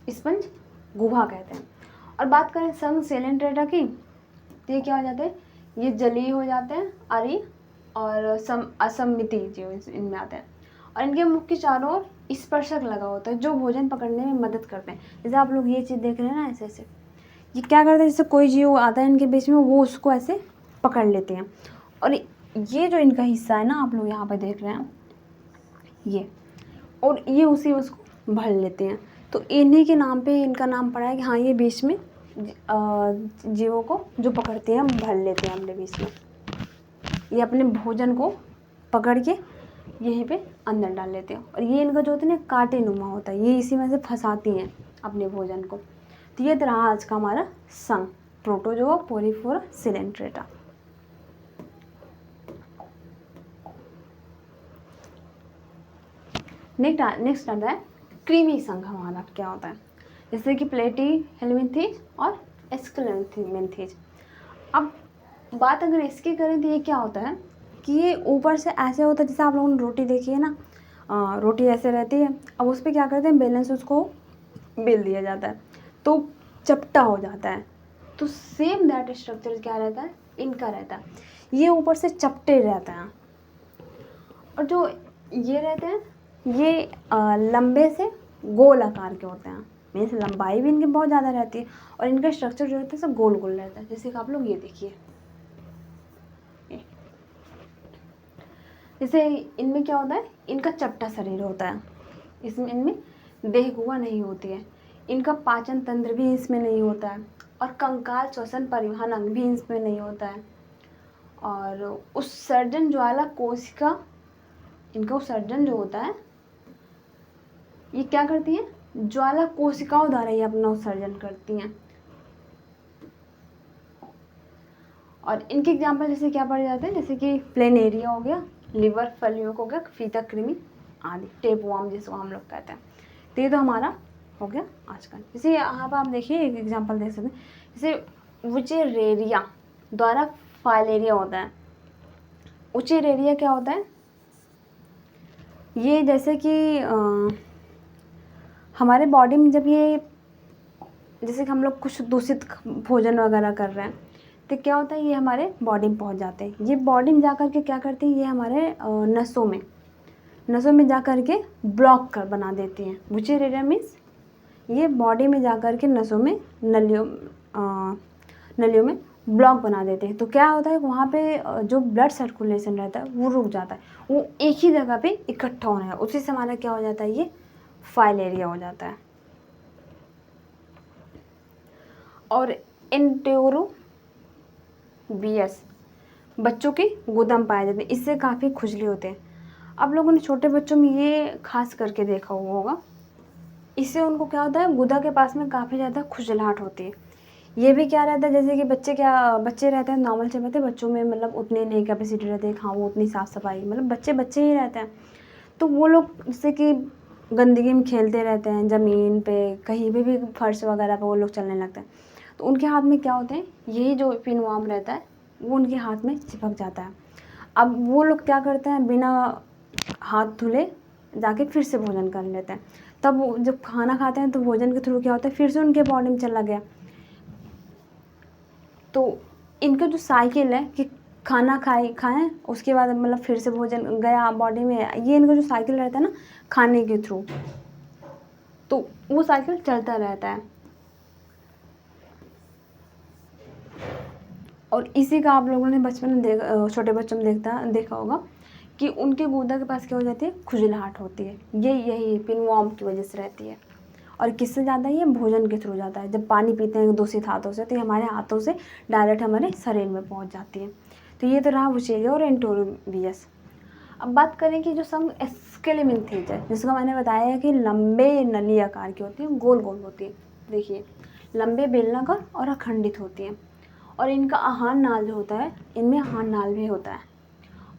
स्पंज गुहा कहते हैं। और बात करें संघ सिलेंट्रेटा की, तो ये क्या हो जाते हैं, ये जलीय हो जाते हैं, अरी और असममिति जो इनमें आते हैं। और इनके मुख के चारों ओर स्पर्शक लगा होता है जो भोजन पकड़ने में मदद करते हैं। जैसे आप लोग ये चीज़ देख रहे हैं ना, ऐसे ऐसे ये क्या करते हैं, जैसे कोई जीव आता है इनके बीच में, वो उसको ऐसे पकड़ लेते हैं। और ये जो इनका हिस्सा है ना, आप लोग यहाँ पर देख रहे हैं ये, और ये उसी उसको भर लेते हैं। तो इन्हीं के नाम पे इनका नाम पड़ा है कि हाँ ये बीच में जीवों को जो पकड़ते हैं भर लेते हैं अपने बीच में। ये अपने भोजन को पकड़ के यहीं पे अंदर डाल लेते हैं और ये इनका जो होता है ना कांटे नुमा होता है, ये इसी में से फंसाती हैं अपने भोजन को। तो ये रहा आज का हमारा संघ, प्रोटोजोआ, पोरीफोरा, सिलेंट्रेटा। नेक्स्ट आता है कृमि संघ। हमारा क्या होता है, जैसे कि प्लेटी हेलमिंथेज और एस्क्लेमिंथेज। अब बात अगर इसकी करें तो ये क्या होता है कि ये ऊपर से ऐसे होता है, जैसे आप लोगों ने रोटी देखी है ना, रोटी ऐसे रहती है, अब उस पर क्या करते हैं बेलन से उसको बेल दिया जाता है तो चपटा हो जाता है। तो सेम दैट स्ट्रक्चर क्या रहता है, इनका रहता है, ये ऊपर से चपटे रहते हैं और जो ये रहते हैं ये लंबे से गोल आकार के होते हैं, मीन्स लंबाई भी इनकी बहुत ज़्यादा रहती है और इनका स्ट्रक्चर जो रहता है सब गोल गोल रहता है। जैसे कि आप लोग ये देखिए, जैसे इनमें क्या होता है, इनका चपटा शरीर होता है, इनमें देह गुहा नहीं होती है, इनका पाचन तंत्र भी इसमें नहीं होता है और कंकाल श्वसन परिवहन अंग भी इसमें नहीं होता है। और उत्सर्जन ज्वाला कोशिका, इनका उत्सर्जन जो होता है ये क्या करती हैं, ज्वाला कोशिकाओं द्वारा ये अपना उत्सर्जन करती हैं। और इनके एग्जाम्पल जैसे क्या पढ़े जाते हैं, जैसे कि प्लेनेरिया हो गया, लिवर फलियों हो गया, फीता कृमि आदि, टेपवार्म जिसको हम लोग कहते हैं। तो ये तो हमारा हो गया आज का। जैसे यहाँ पर आप देखिए एक एग्जाम्पल देख सकते हैं, जैसे उचेरेरिया द्वारा फाइलेरिया होता है। उचेरेरिया क्या होता है, ये जैसे कि हमारे बॉडी में जब ये, जैसे कि हम लोग कुछ दूषित भोजन वगैरह कर रहे हैं तो क्या होता है, ये हमारे बॉडी में पहुंच जाते हैं। ये बॉडी में जा कर के क्या करती हैं, ये हमारे नसों में जा कर के ब्लॉक कर बना देती हैं। बुचेरेरिया मीन्स ये बॉडी में जा कर के नसों में, नलियों में ब्लॉक बना देते हैं। तो क्या होता है, वहाँ पे जो ब्लड सर्कुलेशन रहता है वो रुक जाता है, वो एक ही जगह पे इकट्ठा होने है, उसी से हमारा क्या हो जाता है, ये फाइलेरिया हो जाता है। और एंटेरोबियस बच्चों के गुदा में पाए जाते हैं, इससे काफ़ी खुजली होते हैं। आप लोगों ने छोटे बच्चों में ये खास करके देखा हुआ होगा, इससे उनको क्या होता है, गुदा के पास में काफ़ी ज़्यादा खुजलाहट होती है। ये भी क्या रहता है, जैसे कि बच्चे रहते हैं नॉर्मल से रहते हैं, बच्चों में मतलब उतनी नहीं कैपेसिटी रहती है, हाँ वो उतनी साफ़ सफाई, मतलब बच्चे ही रहते हैं। तो वो लोग जैसे कि गंदगी में खेलते रहते हैं, ज़मीन पे कहीं भी फर्श वगैरह पे वो लोग चलने लगते हैं। तो उनके हाथ में क्या होते हैं, यही जो पिनवार्म रहता है वो उनके हाथ में चिपक जाता है। अब वो लोग क्या करते हैं, बिना हाथ धुले जाके फिर से भोजन कर लेते हैं। तब वो जब खाना खाते हैं तो भोजन के थ्रू क्या होता है, फिर से उनके बॉडी में चला गया। तो इनका जो साइकिल है कि खाना खाएं उसके बाद मतलब फिर से भोजन गया बॉडी में, ये इनका जो साइकिल रहता है ना खाने के थ्रू, तो वो साइकिल चलता रहता है। और इसी का आप लोगों ने बचपन में छोटे बच्चों में देखा होगा कि उनके गुदा के पास क्या हो जाती है, खुजलाहट होती है। यही पिनवॉर्म की वजह से रहती है। और किससे ज़्यादा, ये भोजन के थ्रू जाता है। जब पानी पीते हैं दूषित हाथों से तो ये हमारे हाथों से डायरेक्ट हमारे शरीर में पहुंच जाती है। तो ये तो रहा बुचेरिया और एंटोरोबियस। अब बात करें कि जो संघ एस्केलेमिंथेज है, जिसका मैंने बताया है कि लंबे नली आकार की होती है, गोल गोल होती है। देखिए लंबे बेलनाकार और अखंडित होती है। और इनका आहार नाल जो होता है, इनमें आहार नाल भी होता है।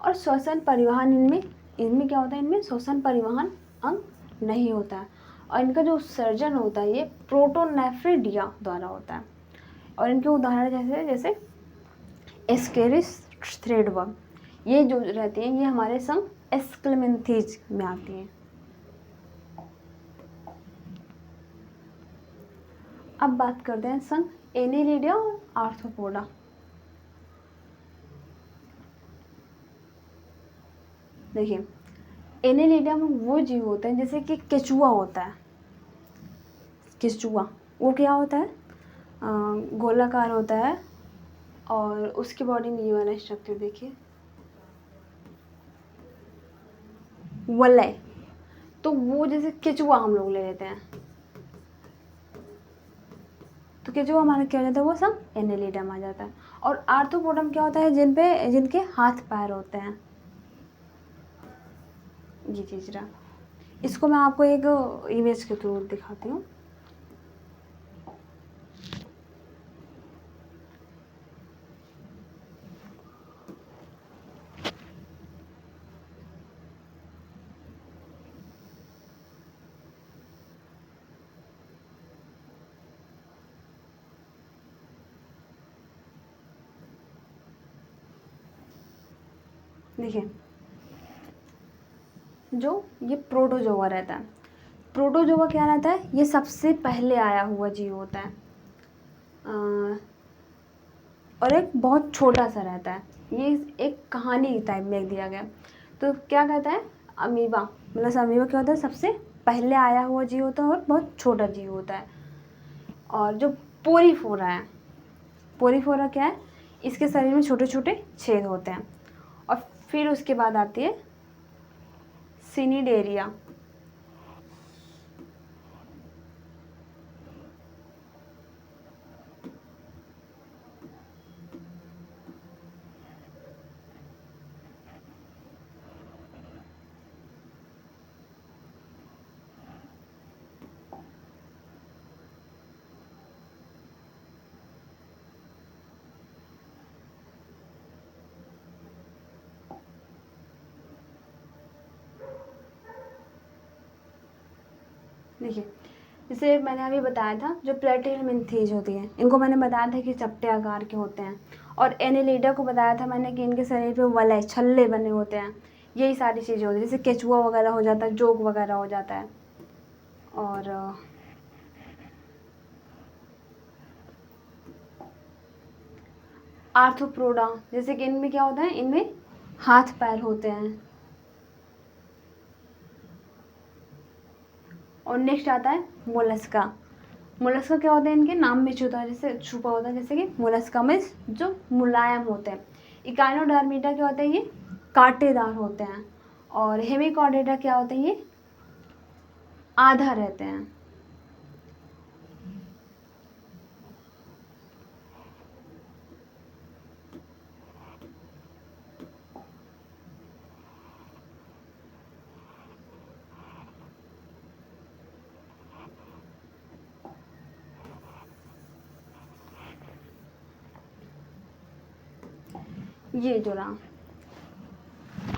और श्वसन परिवहन इनमें क्या होता है, इनमें श्वसन परिवहन अंग नहीं होता है। और इनका जो उत्सर्जन होता है ये प्रोटोनेफ्रिडिया द्वारा होता है। और इनके उदाहरण जैसे एस्केरिस थ्रेडवर्म, ये जो रहती हैं ये हमारे संग एस्क्लेमेंथीज में आती हैं। अब बात करते हैं संग एनिलिडिया और आर्थ्रोपोडा। देखिए एनिलिडिया में वो जीव होते हैं जैसे कि केचुआ होता है। केचुआ वो क्या होता है, गोलाकार होता है और उसकी बॉडी में ये वाला स्ट्रक्चर देखिए, वलय। तो वो जैसे केचुआ हम लोग ले लेते हैं, तो केचुआ हमारा क्या हो जाता है, वो सब एनिलिडियम आ जाता है। और आर्थ्रोपोडम क्या होता है, जिनके हाथ पैर होते हैं, ये चीज रहा। इसको मैं आपको एक इमेज के थ्रू दिखाती हूँ। देखिए जो ये प्रोटोजोआ रहता है, प्रोटोजोआ क्या रहता है, ये सबसे पहले आया हुआ जीव होता है। और एक बहुत छोटा सा रहता है, ये एक कहानी टाइप में दिया गया। तो क्या कहता है, अमीबा, मतलब अमीबा क्या होता है, सबसे पहले आया हुआ जीव होता है और बहुत छोटा जीव होता है। और जो पोरीफोरा है, पोरीफोरा क्या है, इसके शरीर में छोटे छोटे छेद होते हैं। और फिर उसके बाद आती है सिनिडेरिया। देखिए, जैसे मैंने अभी बताया था जो प्लेटिहेल्मिन्थेस होती हैं, इनको मैंने बताया था कि चपटे आकार के होते हैं, और एनेलिडा को बताया था मैंने कि इनके शरीर पे वलय छल्ले बने होते हैं। यही सारी चीज़ें होती हैं, जैसे केचुआ वगैरह हो जाता है, जोक वगैरह हो जाता है। और आर्थ्रोपोडा, जैसे कि इनमें क्या होता है, इनमें हाथ पैर होते हैं। और नेक्स्ट आता है मोलस्का। मोलस्का क्या होता है, इनके नाम में छुपा है, जैसे छुपा होता है, जैसे कि मोलस्का में जो मुलायम होते हैं। इकाइनोडर्मिडा क्या होते हैं, ये कांटेदार होते हैं। और हेमिकॉर्डेटा क्या होते हैं, ये आधा रहते हैं। ये जो रहा,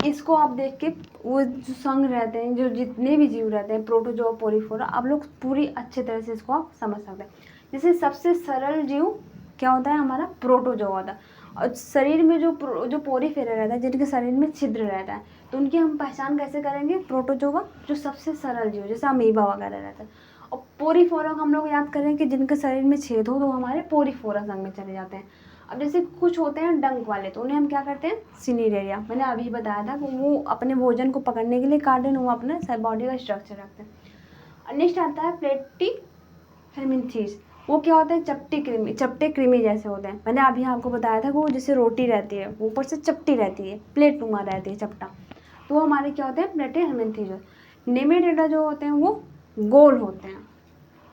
इसको आप देख के वो जो संघ रहते हैं, जो जितने भी जीव रहते हैं, प्रोटोजोआ, पोरीफोरा, आप लोग पूरी अच्छे तरह से इसको आप समझ सकते हैं। जैसे सबसे सरल जीव क्या होता है, हमारा प्रोटोजोआ होता है। और शरीर में जो पोरीफेरा रहता है, जिनके शरीर में छिद्र रहता है, तो उनकी हम पहचान कैसे करेंगे, प्रोटोजोआ जो सबसे सरल जीव, जैसे अमीबा वगैरह रहता है। और पोरीफोरा को हम लोग याद करें कि जिनके शरीर में छेद हो, तो हमारे पोरीफोरा संघ में चले जाते हैं। अब जैसे कुछ होते हैं डंक वाले, तो उन्हें हम क्या करते हैं, सिनीरेरिया, मैंने अभी बताया था कि वो अपने भोजन को पकड़ने के लिए काटन, वो अपने बॉडी का स्ट्रक्चर रखते हैं। और नेक्स्ट आता है प्लेटिहेल्मिन्थेस। वो क्या होता है, चपटे कृमि जैसे होते हैं। मैंने अभी आपको बताया था कि वो जैसे रोटी रहती है, ऊपर से चपटी रहती है, प्लेट नुमा रहती है, चपटा। तो वो हमारे क्या होते हैं, प्लेटिहेल्मिन्थेस। नेमेटेडा जो होते हैं वो गोल होते हैं।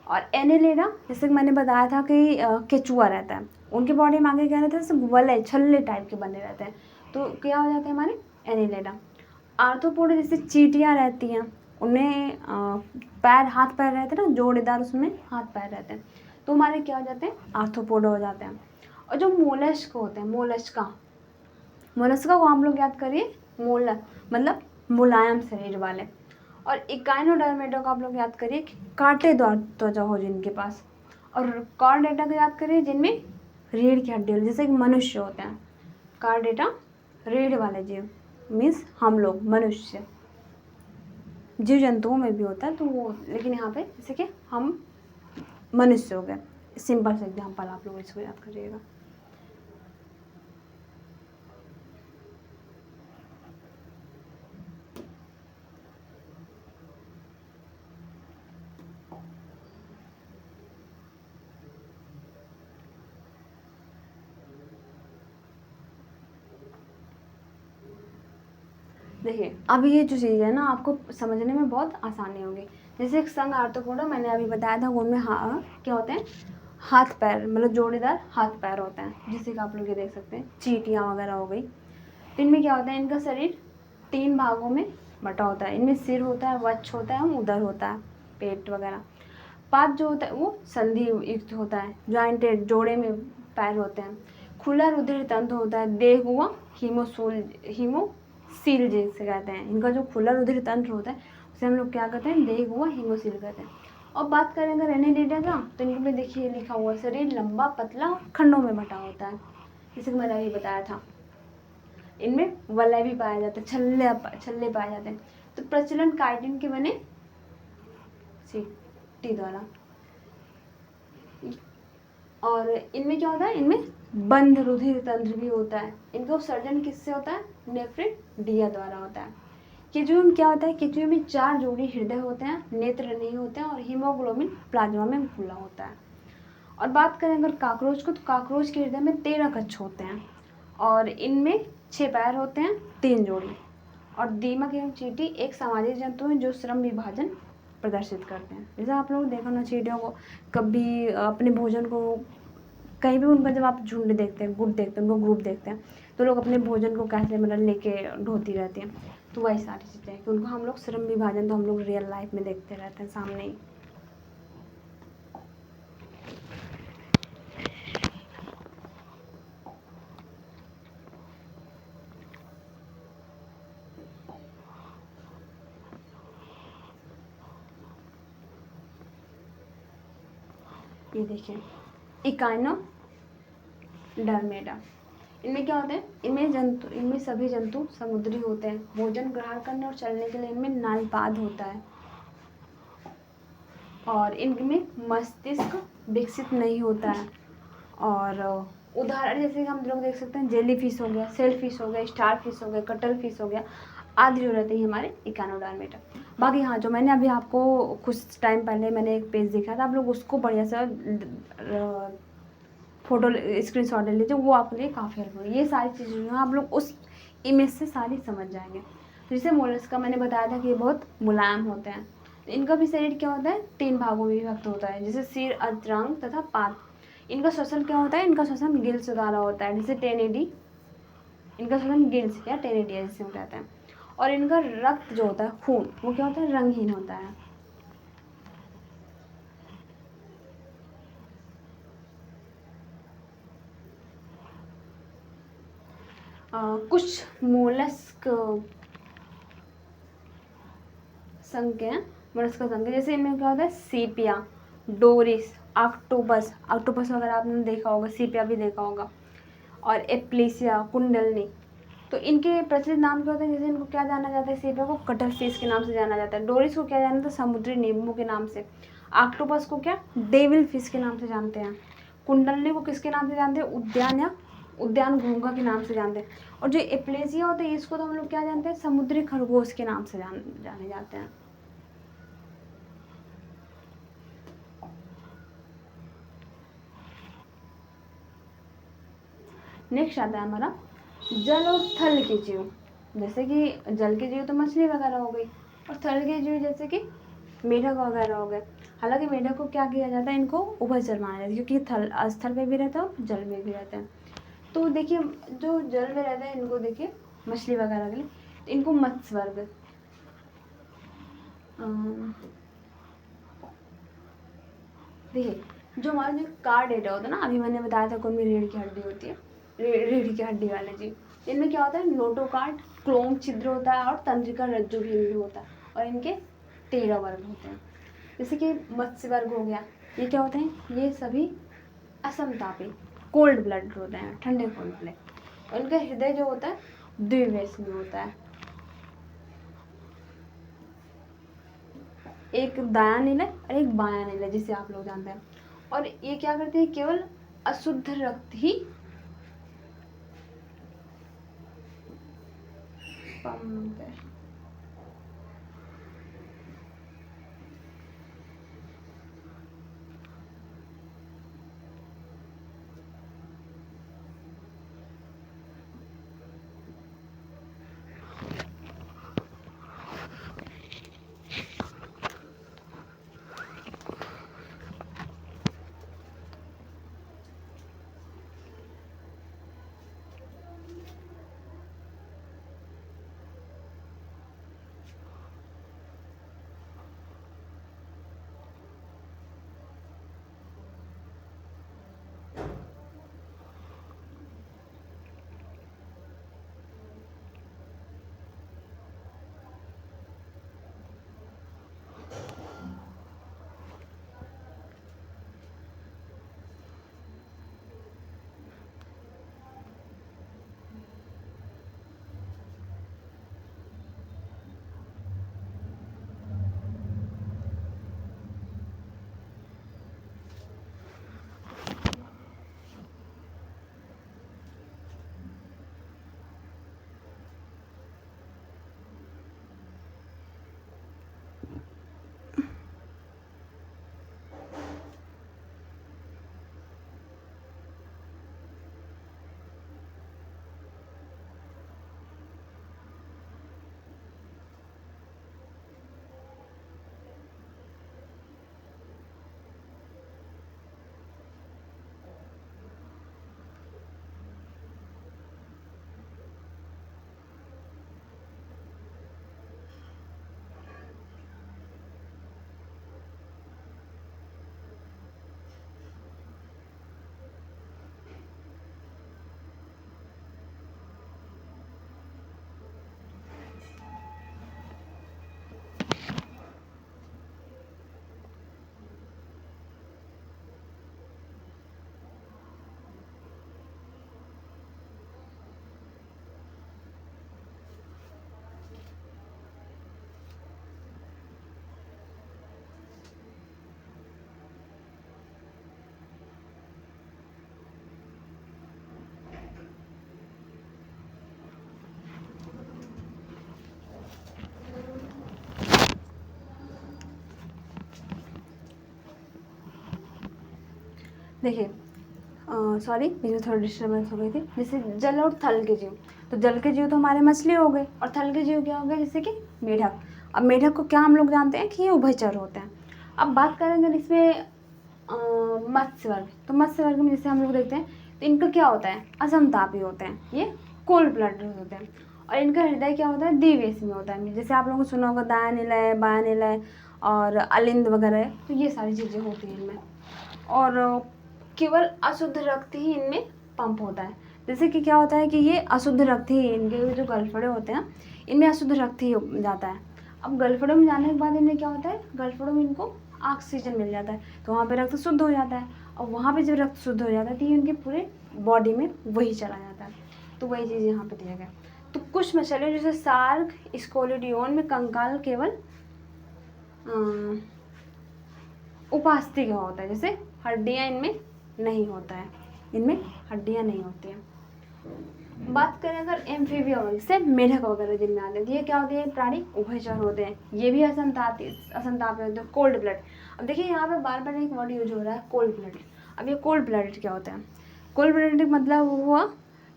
और एनेलिडा, जैसे कि मैंने बताया था कि केचुआ रहता है, उनकी बॉडी में आगे क्या रहता है, जैसे वलय छल्ले टाइप के बने रहते हैं, तो क्या हो जाते हैं हमारे एनेलिडा। आर्थ्रोपोडा, जैसे चींटियाँ रहती हैं, उनमें पैर, हाथ पैर रहते हैं ना जोड़ीदार, उसमें हाथ पैर रहते हैं, तो हमारे क्या हो जाते हैं, आर्थ्रोपोडा हो जाते हैं। और जो मोलस्क होते हैं, मोलस्का को हम लोग याद करिए, मतलब मुलायम शरीर वाले। और इकाइनोडर्मेटा को आप लोग याद करिए कि कांटेदार त्वचा हो जिनके पास। और कॉर्डेटा को याद करिए जिनमें रीढ़ की हड्डी, जैसे कि मनुष्य होते हैं। कॉर्डेटा रीढ़ वाले जीव, मीन्स हम लोग मनुष्य, जीव जंतुओं में भी होता है, तो वो, लेकिन यहाँ पे जैसे कि हम मनुष्य हो गए। सिंपल से एग्जाम्पल आप लोग इसको याद करिएगा। देखिए, अब ये जो चीज़ है ना, आपको समझने में बहुत आसानी होगी। जैसे एक संघ आर्थ्रोपोडा मैंने अभी बताया था, उनमें क्या होते हैं, हाथ पैर, मतलब जोड़ीदार हाथ पैर होते हैं, जिससे कि आप लोग ये देख सकते हैं, चींटियाँ वगैरह हो गई। तो इनमें क्या होता है, इनका शरीर 3 भागों में बटा होता है। इनमें सिर होता है, वक्ष होता है, उदर होता है, पेट वगैरह। पाद जो होता है वो संधि युक्त होता है, जॉइंटेड, जोड़े में पैर होते हैं। खुला रुधिर तंत्र होता है, देह हुआ हीमोसील जिसे कहते हैं। इनका जो खुला रुधिर तंत्र होता है उसे हम लोग क्या कहते हैं, देह हुआ हीमोसील कहते हैं। और बात करें अगर एनेलिडा का, तो इनके पे देखिए लिखा हुआ, शरीर लंबा पतला खंडों में बटा होता है, जैसे कि मैंने अभी बताया था। इनमें वलय भी पाया जाता है, छल्ले पाए जाते हैं। तो प्रचलन काइटिन के बने टी द्वारा। और इनमें क्या होता है, इनमें बंध रुधिर तंत्र भी होता है। इनका उत्सर्जन किससे होता है, नेफ्रिन डिया द्वारा होता है। केचुए में क्या होता है, केचुए में 4 जोड़ी हृदय होते हैं, नेत्र नहीं होते हैं, और हीमोग्लोबिन प्लाज्मा में खुला होता है। और बात करें अगर काकरोच को, तो काकरोच के हृदय में 13 कक्ष होते हैं, और इनमें 6 पैर होते हैं, 3 जोड़ी। और दीमक एवं चींटी एक सामाजिक जंतु है जो श्रम विभाजन प्रदर्शित करते हैं। जैसे आप लोग देखो ना, चींटियों को कभी अपने भोजन को, कहीं भी उनका जब आप झुंड देखते हैं, गुट देखते हैं, उनको ग्रुप देखते हैं, तो लोग अपने भोजन को कैसे मतलब लेके ढोती रहती हैं। तो वही सारी चीज़ें हैं कि उनको हम लोग श्रम विभाजन तो हम लोग रियल लाइफ में देखते रहते हैं सामने ही। ये देखिए इकाइनोडर्मेटा। इनमें क्या होता है, इनमें सभी जंतु समुद्री होते हैं। भोजन ग्रहण करने और चलने के लिए इनमें नालपाद होता है और इनमें मस्तिष्क विकसित नहीं होता है। और उदाहरण जैसे कि हम लोग देख सकते हैं, जेली फिश हो गया, सेल फिश हो गया, स्टार फिश हो गया, कटल फिश हो गया आदि जो रहते हैं हमारे इकानोडर्मेटा। बाकी हाँ, जो मैंने अभी आपको कुछ टाइम पहले मैंने एक पेज देखा था, आप लोग उसको बढ़िया सा फोटो स्क्रीनशॉट ले लीजिए, वो आपके लिए काफ़ी हेल्प होगी। ये सारी चीज़ें जो हैं आप लोग उस इमेज से सारी समझ जाएंगे। तो जैसे मोलस्क का मैंने बताया था कि ये बहुत मुलायम होते हैं। तो इनका भी शरीर क्या होता है, 3 भागों में विभक्त होता है, जैसे सिर, अधरंग तथा पाद। इनका श्वसन क्या होता है, इनका श्वसन गिल्स द्वारा होता है, जैसे टेनिडी। इनका श्वसन गिल्स या टेनिडिया जिसे हम कहते हैं। और इनका रक्त जो होता है, खून, वो क्या होता है, रंगहीन होता है। कुछ मोलस्क संघ के हैं, मोलस्क का संघ, जैसे इनमें क्या होता है, सीपिया, डोरिस, ऑक्टोपस। ऑक्टोपस वगैरह आपने देखा होगा, सीपिया भी देखा होगा, और एप्लीसिया, कुंडलनी। तो इनके प्रचलित नाम क्या होते हैं, जैसे इनको क्या जाना जाता है, सीपिया को कटल फिश के नाम से जाना जाता है, डोरिस को क्या जाना जाता है, समुद्री नींबू के नाम से, ऑक्टोपस को क्या डेविल फिश के नाम से जानते हैं, कुंडलनी को किसके नाम से जानते हैं, उद्यान घोंघा के नाम से जानते हैं, और जो एप्लेसिया होता है इसको तो हम लोग क्या जानते हैं, समुद्री खरगोश के नाम से जाने जाते हैं। नेक्स्ट आता है हमारा जल और थल के जीव। जैसे कि जल के जीव तो मछली वगैरह हो गई, और थल के जीव जैसे कि मेढक वगैरह हो गए। हालांकि मेढक को क्या किया जाता है, इनको उभयचर माना जाता है, क्योंकि थल स्थल पे भी रहता है और जल में भी रहता है। तो देखिए जो जल में रहता है इनको देखिए मछली वगैरह के लिए, तो इनको मत्स्य वर्ग, देखिए जो हमारा जो कार्डेटा होता है ना, अभी मैंने बताया था कौन भी रीढ़ की हड्डी होती है, रीढ़ की हड्डी वाले जीव। इनमें क्या होता है, नोटोकार्ड, क्लोम छिद्र होता है और तंत्रिका रज्जु भी होता है, और इनके 13 वर्ग होते हैं। जैसे कि मत्स्य वर्ग हो गया, ये क्या होते हैं, ये सभी असमतापी, कोल्ड ब्लड होते हैं, ठंडे खून वाले, और इनका हृदय जो होता है द्विवेश में होता है, एक दायां नीला और एक बायां नीला, जिसे आप लोग जानते हैं। और ये क्या करते हैं, केवल अशुद्ध रक्त ही पंप है। देखिए सॉरी बीच में थोड़ा डिस्टर्बेंस हो गई थी। जैसे जल और थल के जीव, तो जल के जीव तो हमारे मछली हो गए, और थल के जीव क्या हो गए, जैसे कि मेढक। अब मेढक को क्या हम लोग जानते हैं कि ये उभयचर होते हैं। अब बात करें अगर इसमें मत्स्य वर्ग, तो मत्स्य वर्ग में जैसे हम लोग देखते हैं तो इनका क्या होता है, असमतापी होते हैं, ये कोल्ड ब्लडेड होते हैं। और इनका हृदय क्या होता है, द्विवेश में होता है। जैसे आप लोगों को सुना होगा दाया निलय, बाया निलय और अलिंद वगैरह, तो ये सारी चीज़ें होती हैं इनमें। और केवल अशुद्ध रक्त ही इनमें पंप होता है। जैसे कि क्या होता है कि ये अशुद्ध रक्त ही, इनके जो गलफड़े होते हैं इनमें अशुद्ध रक्त ही जाता है। अब गलफड़ों में जाने के बाद इनमें क्या होता है, गलफड़ों में इनको ऑक्सीजन मिल जाता है, तो वहाँ पे रक्त शुद्ध हो जाता है। और वहाँ पे जब रक्त शुद्ध हो जाता है तो ये उनके पूरे बॉडी में वही चला जाता है। तो वही चीज़ यहाँ पे दिया गया। तो कुछ मछलियों जैसे सार्क, स्कोलिडियोन में कंकाल केवल उपास्थि का होता है, जैसे हड्डियाँ इनमें नहीं होता है, इनमें हड्डियाँ नहीं होती हैं। बात करें अगर एम्फीबिया वर्ग से, मेढक वगैरह जिनमें आते हैं, ये क्या होते हैं, प्राणी उभयचर होते हैं, ये भी असंतापी होते हैं, कोल्ड ब्लड। अब देखिए यहाँ पे बार बार एक वर्ड यूज हो रहा है, कोल्ड ब्लड। अब ये कोल्ड ब्लडेड क्या होता है, कोल्ड ब्लडेड मतलब हुआ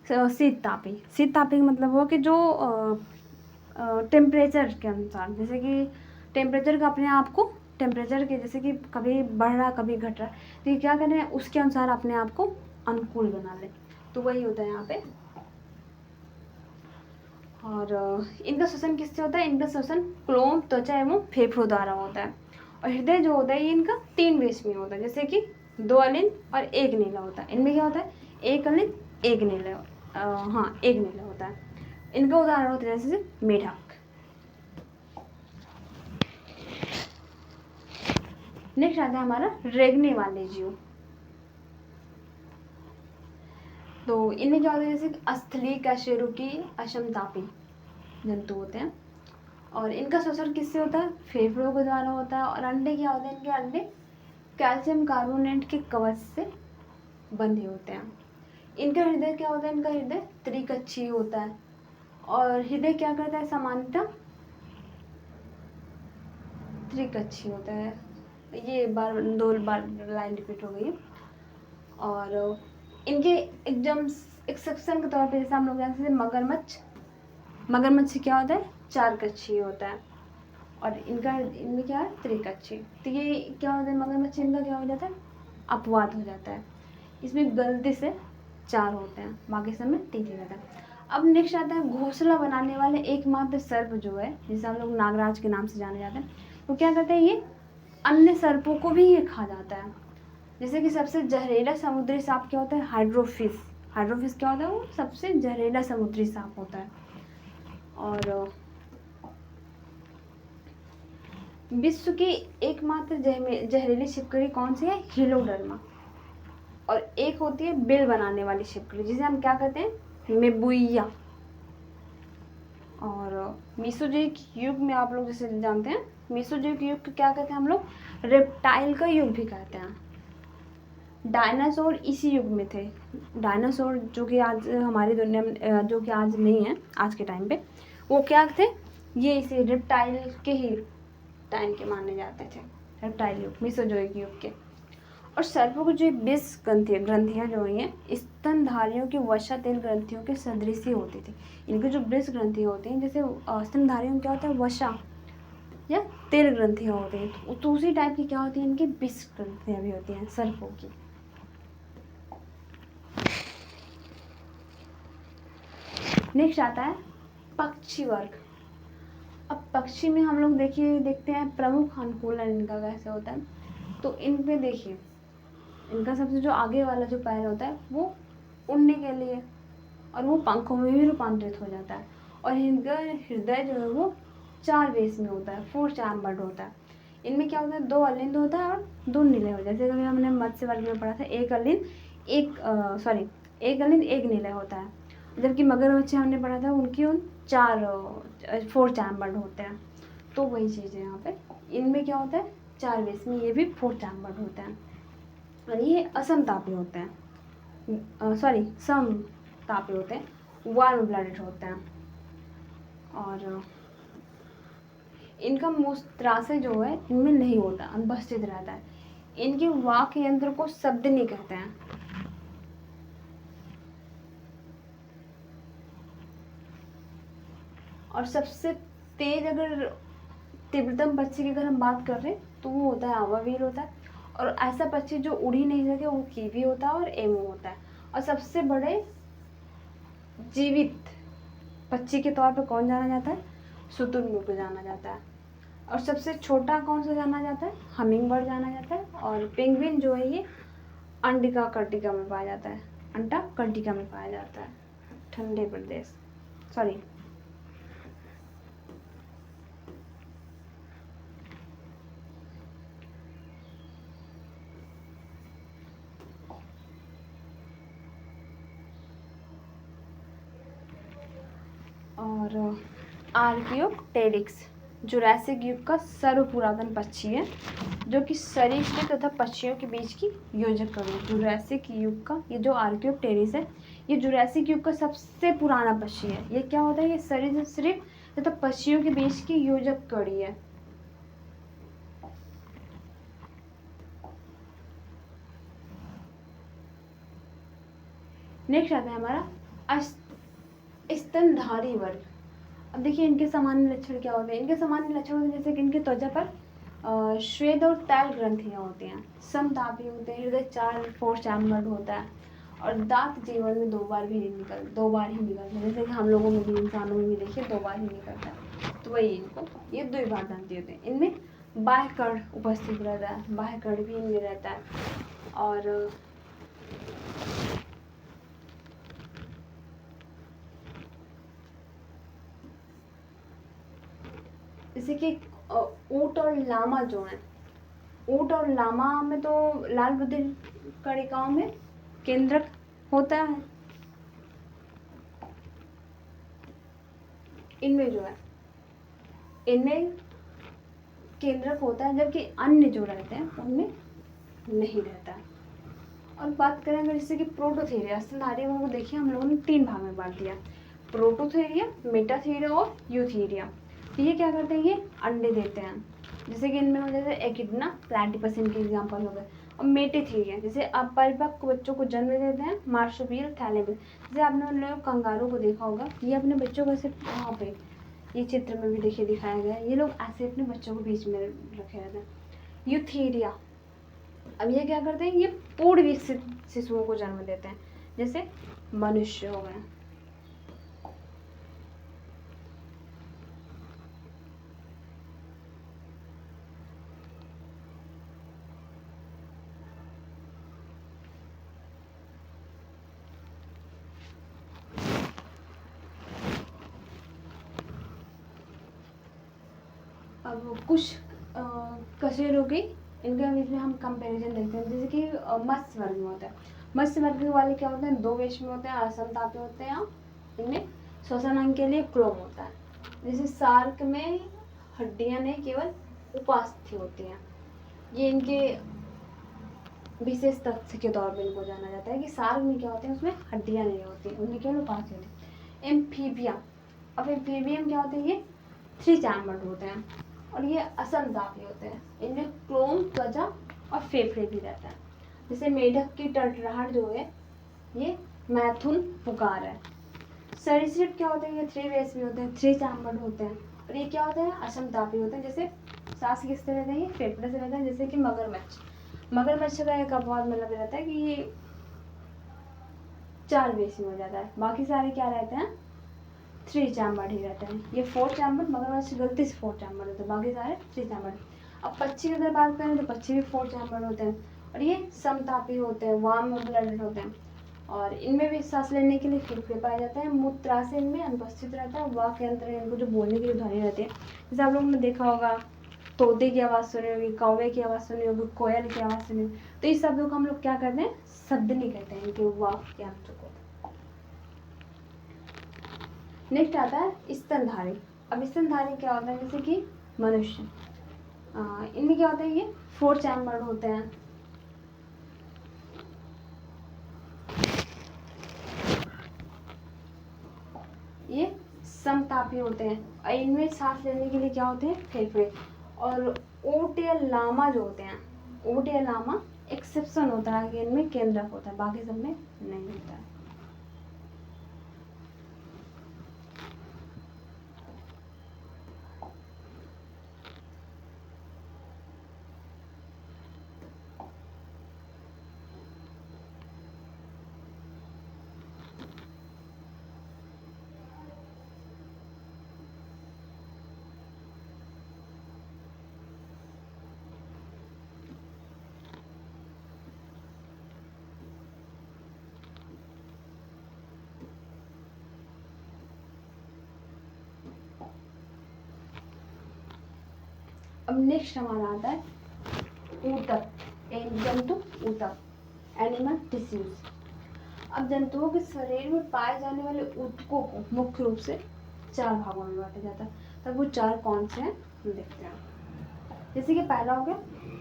शीत तापी। शीत तापी का मतलब हुआ कि जो टेम्परेचर के अनुसार, जैसे कि टेम्परेचर का अपने आप को, टेम्परेचर के जैसे कि कभी बढ़ रहा कभी घट रहा, तो ये क्या करें, उसके अनुसार अपने आप को अनुकूल बना ले, तो वही होता है यहाँ पे। और इनका श्वसन किससे होता है, इनका श्वसन क्लोम, त्वचा एवं फेफड़ों द्वारा होता है। और हृदय जो होता है ये इनका 3 बेस में होता है, जैसे कि 2 अलिंद और 1 नीला होता है। इनमें क्या होता है, 1 अलिंद 1 नीला, हाँ 1 नीला होता है। इनका उदाहरण होता है जैसे मेढक। नेक्स्ट आता है हमारा रेंगने वाले जीव। तो इनमें क्या होता है, जैसे अस्थली, कशेरुकी, अशमतापी जंतु होते हैं। और इनका श्वसन किससे होता है, फेफड़ों के द्वारा होता है। और अंडे क्या होते हैं, इनके अंडे कैल्शियम कार्बोनेट के कवच से बंधे होते हैं। इनका हृदय क्या होता है, इनका हृदय त्रिकक्षीय होता है। और हृदय क्या करता है, सामान्यतः त्रिकक्षीय होता है। ये बार 2 बार लाइन रिपीट हो गई है। और इनके एकदम एक्सेप्शन के तौर पे जैसे हम लोग जानते हैं मगरमच्छ, मगरमच्छ क्या होता है, 4 कक्षीय होता है। और इनमें क्या है, त्रिकक्षीय। तो ये क्या होता है, मगरमच्छ इनका क्या हो जाता है, अपवाद हो जाता है। इसमें गलती से 4 होते हैं, बाकी सब में 3 ही रहता है। अब नेक्स्ट आता है घोंसला बनाने वाले एकमात्र सर्प जो है, जिसे हम लोग नागराज के नाम से जाने जाते हैं। तो क्या करते हैं, ये अन्य सर्पों को भी ये खा जाता है। जैसे कि सबसे जहरीला समुद्री सांप क्या होता है, हाइड्रोफिश। हाइड्रोफिश क्या होता है, वो सबसे जहरीला समुद्री सांप होता है। और विश्व की एकमात्र जहरीली छिपकली कौन सी है, हीलोडर्मा। और एक होती है बिल बनाने वाली छिपकली, जिसे हम क्या कहते हैं, मेबुइया। और मीसोजोइक युग में आप लोग जैसे जानते हैं, मीसोजोइक युग को क्या कहते हैं हम लोग, रेप्टाइल का युग भी कहते हैं। डायनासोर इसी युग में थे। डायनासोर जो कि आज हमारी दुनिया में, जो कि आज नहीं है आज के टाइम पे, वो क्या थे, ये इसी रेप्टाइल के ही टाइम के माने जाते थे, रेप्टाइल युग, मीसोजोइक युग के। और सर्पों की जो 20 ग्रंथियाँ जो हुई हैं, स्तनधारियों की वसा तेल ग्रंथियों के सदृश ही होती थी। इनकी जो 20 ग्रंथियाँ होती हैं, जैसे स्तनधारियों में क्या होता है, वसा या तेल ग्रंथियाँ होती हैं, तो उसी टाइप की क्या होती हैं, इनकी 20 ग्रंथियाँ भी होती हैं सर्पों की। नेक्स्ट आता है पक्षी वर्ग। अब पक्षी में हम लोग देखते हैं प्रमुख अनुकूलन इनका कैसे होता है। तो इन पे देखिए, इनका सबसे जो आगे वाला जो पैर होता है वो उड़ने के लिए, और वो पंखों में भी रूपांतरित हो जाता है। और इनका हृदय जो है वो 4 बेस में होता है, 4 चैम्बर्ड होता है। इनमें क्या होता है, 2 अलिंद होता है और 2 नीले होते हैं। जैसे कभी हमने मत्स्य वर्ग में पढ़ा था, एक अलिंद एक नीला होता है। जबकि मगरमच्छ हमने पढ़ा था, उनकी उन 4 चैम्बर्ड होते हैं। तो वही चीज़ है यहाँ पे, इनमें क्या होता है, 4 बेस में, ये भी 4 चैम्बर्ड होते हैं। और ये असमतापी होते हैं, समतापी होते हैं, वार्म ब्लडेड होते हैं। और इनका मूत्राशय जो है इनमें नहीं होता, अनुपस्थित रहता है। इनके वाक यंत्र को शब्दनी कहते हैं। और सबसे तेज अगर तीव्रतम पक्षी की अगर हम बात कर रहे हैं तो वो होता है आवावीर होता है। और ऐसा पक्षी जो उड़ ही नहीं सके वो कीवी होता है और एमू होता है। और सबसे बड़े जीवित पक्षी के तौर पर कौन जाना जाता है? शुतुरमुर्ग जाना जाता है। और सबसे छोटा कौन सा जाना जाता है? हमिंग बर्ड जाना जाता है। और पेंगुइन जो है ये अंडिका कर्टिका में पाया जाता है, अंटा कर्टिका में पाया जाता है, ठंडे प्रदेश, सॉरी। और आर्कियोप्टेरिक्स जुरासिक युग का सर्वपुरातन पक्षी है जो कि सरीसृप तथा पक्षियों के बीच की योजक कवि है। जुरासिक युग का ये जो आर्कियोप्टेरिक्स है ये जुरासिक युग का सबसे पुराना पक्षी है। ये क्या होता है? ये सरीसृप तथा पक्षियों के बीच की योजक कड़ी है। नेक्स्ट आता है हमारा स्तनधारी वर्ग। अब देखिए इनके सामान्य लक्षण क्या होते हैं। इनके सामान्य लक्षण होते हैं जैसे कि इनके त्वचा पर श्वेत और तैल ग्रंथियाँ होती हैं, समतापी होते हैं, हृदय 4 चैम्बर्ड होता है और दांत जीवन में 2 बार ही निकलते हैं। जैसे कि हम लोगों में भी, इंसानों में भी देखिए 2 बार ही निकलता है, तो वही इनको ये द्विबार दंती होते हैं। इनमें बाह्य कर्ण उपस्थित रहता है, बाह्य कर्ण भी इनमें रहता है। और जैसे कि ऊंट और लामा जो है, ऊंट और लामा में तो लाल बधिर कणिकाओं में केंद्रक होता है। इनमें जो है, इनमें केंद्रक होता है, जबकि अन्य जो रहते हैं उनमें नहीं रहता है। और बात करें अगर जैसे कि प्रोटोथेरिया, स्तनधारी वर्ग को देखिए हम लोगों ने 3 भाग में बांट दिया, प्रोटोथेरिया, मेटाथेरिया और यूथेरिया। ये क्या करते हैं? ये अंडे देते हैं। जैसे कि इनमें हो जैसे एकिडना, प्लैटिपस इनके एग्जाम्पल हो गए। और मेटाथेरिया जैसे अपरिपक्व बच्चों को जन्म देते हैं, मार्सुपियल, थैलेमस। जैसे आपने उन लोग कंगारू को देखा होगा, ये अपने बच्चों को ऐसे वहाँ पे ये चित्र में भी देखिए दिखाया गया है, ये लोग ऐसे अपने बच्चों को बीच में रखे रहते हैं। यूथेरिया, अब ये क्या करते हैं? ये पूर्ण विकसित शिशुओं को जन्म देते हैं, जैसे मनुष्य हो गए। अब कुछ कशेरुकी की इनके बीच में हम कंपैरिजन देखते हैं। जैसे कि मत्स्य वर्ग में होता है, मत्स्य वर्ग वाले क्या होते हैं? 2 वेश में होते हैं, असमतापी होते हैं। इनमें श्वसन अंग के लिए क्लोम होता है। जैसे सार्क में हड्डियां नहीं, केवल उपास्थि होती हैं। ये इनके विशेष तथ्य के तौर पर इनको जाना जाता है कि सार्क में क्या होते हैं? उसमें हड्डियां नहीं होती, उनमें केवल उपास्थि होती है। एम्फीबिया, अब एम्फीबियम क्या होते हैं? ये 3 चैम्बर्ड होते हैं और ये असमतापी होते हैं। इनमें क्लोम, त्वचा और फेफड़े भी रहता है। जैसे मेढक की टटराहट जो है ये मैथुन पुकार है। सरीसृप क्या होते हैं? ये 3 वेस में होते हैं, 3 चैम्बर्ड होते हैं और ये क्या होते हैं? असमतापी होते हैं। जैसे सांस किससे रहते हैं? ये फेफड़े से रहते हैं। जैसे कि मगरमच्छ का एक अपवाद मतलब रहता है कि ये 4 वेस में हो जाता है, बाकी सारे क्या रहते हैं? 3 चैम्बर्ड ही रहते हैं। ये 4 चैम्बर्ड, मगरमच्छ गलती से 4 चैम्बर्ड होते हैं, बाकी सारे 3 चैम्बर्ड। अब पक्षी की अगर बात करें तो पक्षी भी 4 चैम्बर्ड होते हैं और ये समतापी होते हैं, वार्म ब्लडेड होते हैं। और इनमें भी सांस लेने के लिए फेफड़े पाए जाते हैं। मूत्राशय इनमें अनुपस्थित रहता है। वाक यंत्र इनको जो बोलने के लिए ध्वनि रहती है, जैसे आप लोगों ने देखा होगा तोते की आवाज़ सुनी होगी, कौवे की आवाज़ सुनी होगी, कोयल की आवाज़ सुनी होगी, तो इस शब्दों को हम लोग क्या कहते हैं? शब्दनी कहते हैं, इनके वाक यंत्र को। नेक्स्ट आता है स्तनधारी। अब स्तनधारी क्या होता है? जैसे कि मनुष्य, इनमें क्या होता है? ये 4 चैम्बर्ड होते हैं। ये समतापी होते हैं और इनमें सांस लेने के लिए क्या होते हैं? फेफड़े। और ऊंट या लामा जो होते हैं, ओटिया लामा एक्सेप्शन होता है कि इनमें केंद्रक होता है, बाकी सब में नहीं होता है। अब नेक्स्ट हमारा आता है ऊतक, जंतु ऊतक, एनिमल टिश्यूज। अब जंतुओं के शरीर में पाए जाने वाले ऊतकों को मुख्य रूप से 4 भागों में बांटा जाता है। तब वो 4 कौन से हैं हम देखते हैं। जैसे कि पहला हो गया